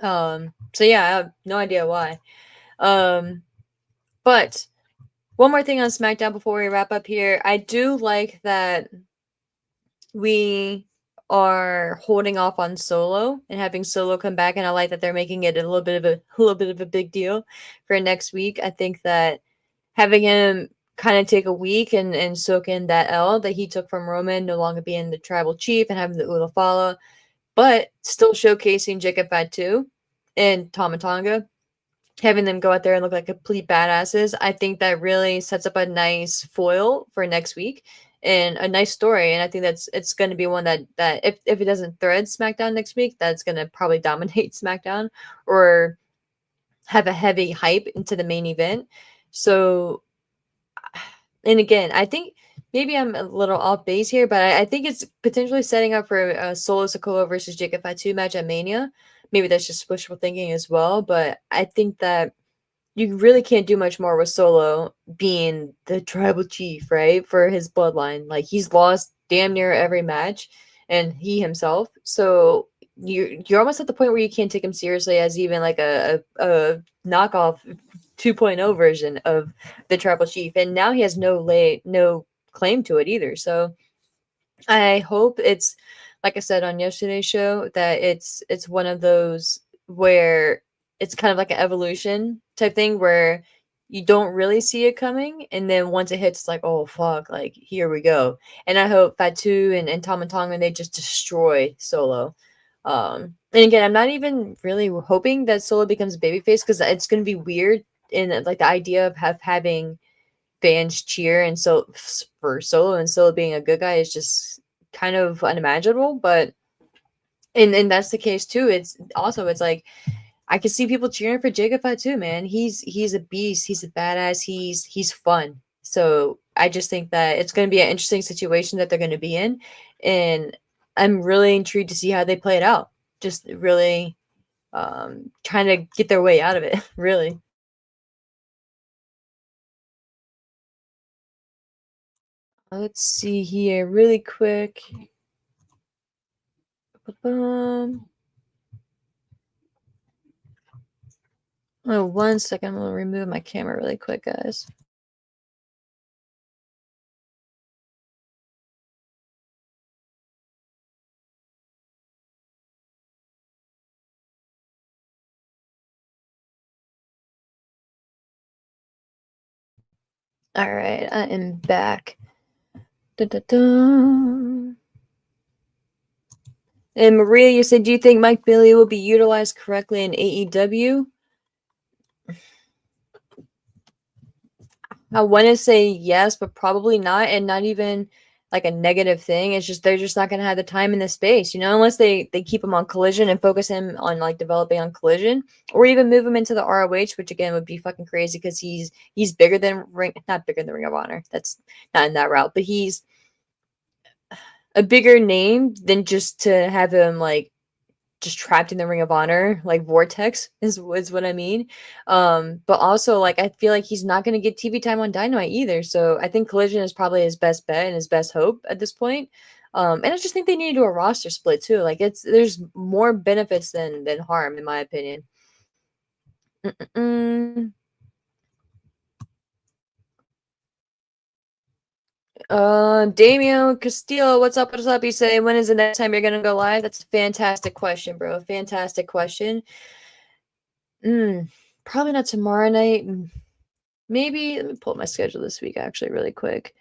So yeah, I have no idea why. But one more thing on SmackDown before we wrap up here. I do like that we are holding off on Solo and having Solo come back, and I like that they're making it a little bit of a big deal for next week. I think that having him kind of take a week and soak in that L that he took from Roman, no longer being the tribal chief and having the Ula follow, but still showcasing Jacob Fatu and Tama Tonga, having them go out there and look like complete badasses. I think that really sets up a nice foil for next week and a nice story. And I think it's going to be one that if it doesn't thread SmackDown next week, that's going to probably dominate SmackDown or have a heavy hype into the main event. So, and again, I think maybe I'm a little off base here, but I think it's potentially setting up for a Solo Sikoa versus Jacob Fatu match at Mania. Maybe that's just wishful thinking as well, but I think that you really can't do much more with Solo being the tribal chief, right? For his bloodline. Like he's lost damn near every match. and he himself. So you're almost at the point where you can't take him seriously as even like a knockoff 2.0 version of the tribal chief, and now he has no claim to it either. So I hope it's, like I said on yesterday's show, that it's one of those where it's kind of like an evolution type thing where you don't really see it coming, and then once it hits, it's like, oh fuck, like here we go. And I hope Fatu and Tom and Tonga, they just destroy Solo. And again, I'm not even really hoping that Solo becomes babyface because it's gonna be weird in like the idea of having fans cheer and so for Solo, and Solo being a good guy is just kind of unimaginable. But and that's the case too. It's also, it's like I can see people cheering for Jacob Fett too, man. He's a beast. He's a badass. He's fun. So I just think that it's going to be an interesting situation that they're going to be in, and I'm really intrigued to see how they play it out. Just really trying to get their way out of it. Really. Let's see here, really quick. Ba-bum. Oh, 1 second. I'm gonna remove my camera really quick, guys. All right, I am back. Da-da-da. And Maria, you said, do you think Mike Bailey will be utilized correctly in AEW? I want to say yes, but probably not, and not even like a negative thing. It's just they're just not going to have the time in the space, unless they keep him on Collision and focus him on like developing on Collision, or even move him into the ROH, which again would be fucking crazy because he's bigger than not bigger than Ring of Honor. That's not in that route, but he's a bigger name than just to have him like just trapped in the Ring of Honor, like vortex is what I mean. But also like I feel like he's not going to get TV time on Dynamite either. So I think Collision is probably his best bet and his best hope at this point. And I just think they need to do a roster split too. Like there's more benefits than harm in my opinion. Mm-mm. Damien Castillo, what's up? What's up? You say, when is the next time you're gonna go live? That's a fantastic question, bro. Fantastic question. Probably not tomorrow night. Maybe let me pull up my schedule this week actually really quick.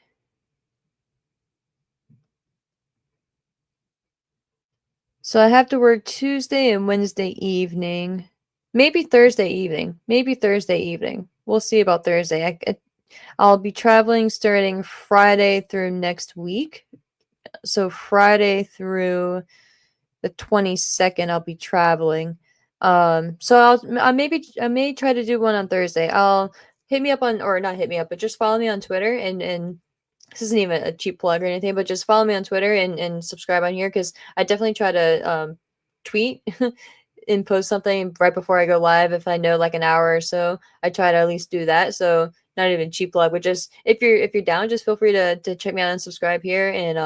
So I have to work Tuesday and Wednesday evening. Maybe Thursday evening. Maybe Thursday evening. We'll see about Thursday. I'll be traveling starting Friday through next week. So Friday through the 22nd I'll be traveling. So I may try to do one on Thursday. I'll hit me up on, or not hit me up, but just follow me on Twitter, and this isn't even a cheap plug or anything, but just follow me on Twitter and subscribe on here because I definitely try to tweet and post something right before I go live. If I know like an hour or so, I try to at least do that. So not even cheap plug, but just if you're down, just feel free to check me out and subscribe here. And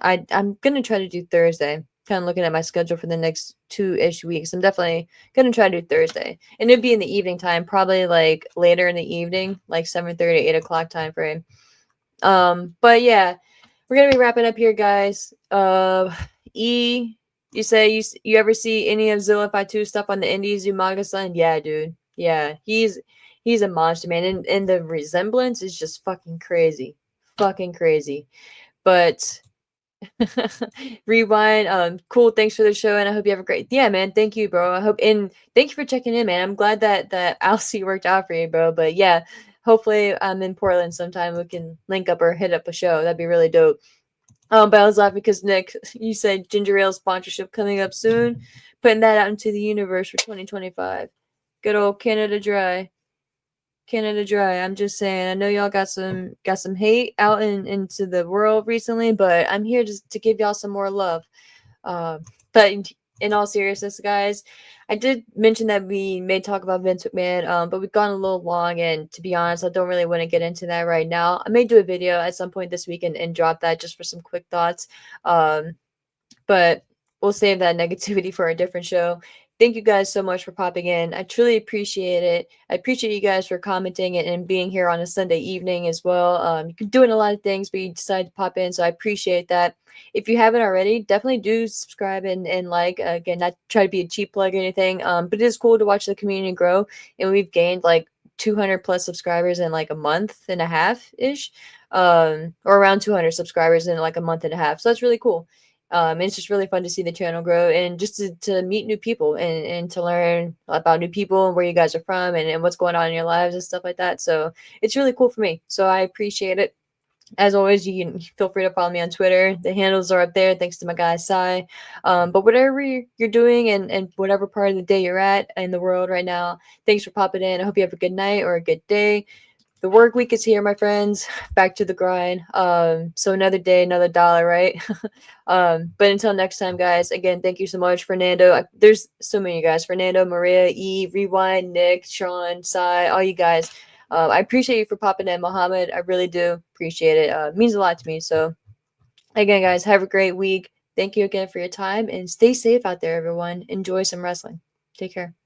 I'm gonna try to do Thursday. Kind of looking at my schedule for the next 2-ish weeks. I'm definitely gonna try to do Thursday, and it'd be in the evening time, probably like later in the evening, like 7:30, 8 o'clock time frame. But yeah, we're gonna be wrapping up here, guys. You say you ever see any of Zilla Fatu stuff on the Indies, Umaga-san? Yeah, dude. Yeah, he's a monster, man, and the resemblance is just fucking crazy, fucking crazy. But rewind. Cool. Thanks for the show, and I hope you have a great. Yeah, man. Thank you, bro. I hope, and thank you for checking in, man. I'm glad that Alcy worked out for you, bro. But yeah, hopefully I'm in Portland sometime. We can link up or hit up a show. That'd be really dope. But I was laughing because Nick, you said ginger ale sponsorship coming up soon, putting that out into the universe for 2025. Good old Canada Dry. Canada Dry. I'm just saying. I know y'all got some hate out into the world recently, but I'm here just to give y'all some more love. But in all seriousness, guys, I did mention that we may talk about Vince McMahon, but we've gone a little long, and to be honest, I don't really want to get into that right now. I may do a video at some point this week and drop that just for some quick thoughts. Um, but we'll save that negativity for a different show. Thank you guys so much for popping in. I truly appreciate it. I appreciate you guys for commenting and being here on a Sunday evening as well. You're doing a lot of things, but you decided to pop in, so I appreciate that. If you haven't already, definitely do subscribe and like. Again, not try to be a cheap plug or anything, but it is cool to watch the community grow, and we've gained like 200 plus subscribers in like a month and a half ish, or around 200 subscribers in like a month and a half. So that's really cool. It's just really fun to see the channel grow and just to meet new people and to learn about new people and where you guys are from and what's going on in your lives and stuff like that. So it's really cool for me. So I appreciate it. As always, you can feel free to follow me on Twitter. The handles are up there, thanks to my guy Sai. But whatever you're doing and whatever part of the day you're at in the world right now, thanks for popping in. I hope you have a good night or a good day. The work week is here, my friends. Back to the grind. So another day, another dollar, right? But until next time, guys. Again, thank you so much, Fernando. There's so many guys: Fernando, Maria, Eve, Rewind, Nick, Sean, Sai, all you guys. I appreciate you for popping in, Mohammed. I really do appreciate it. It means a lot to me. So again, guys, have a great week. Thank you again for your time and stay safe out there, everyone. Enjoy some wrestling. Take care.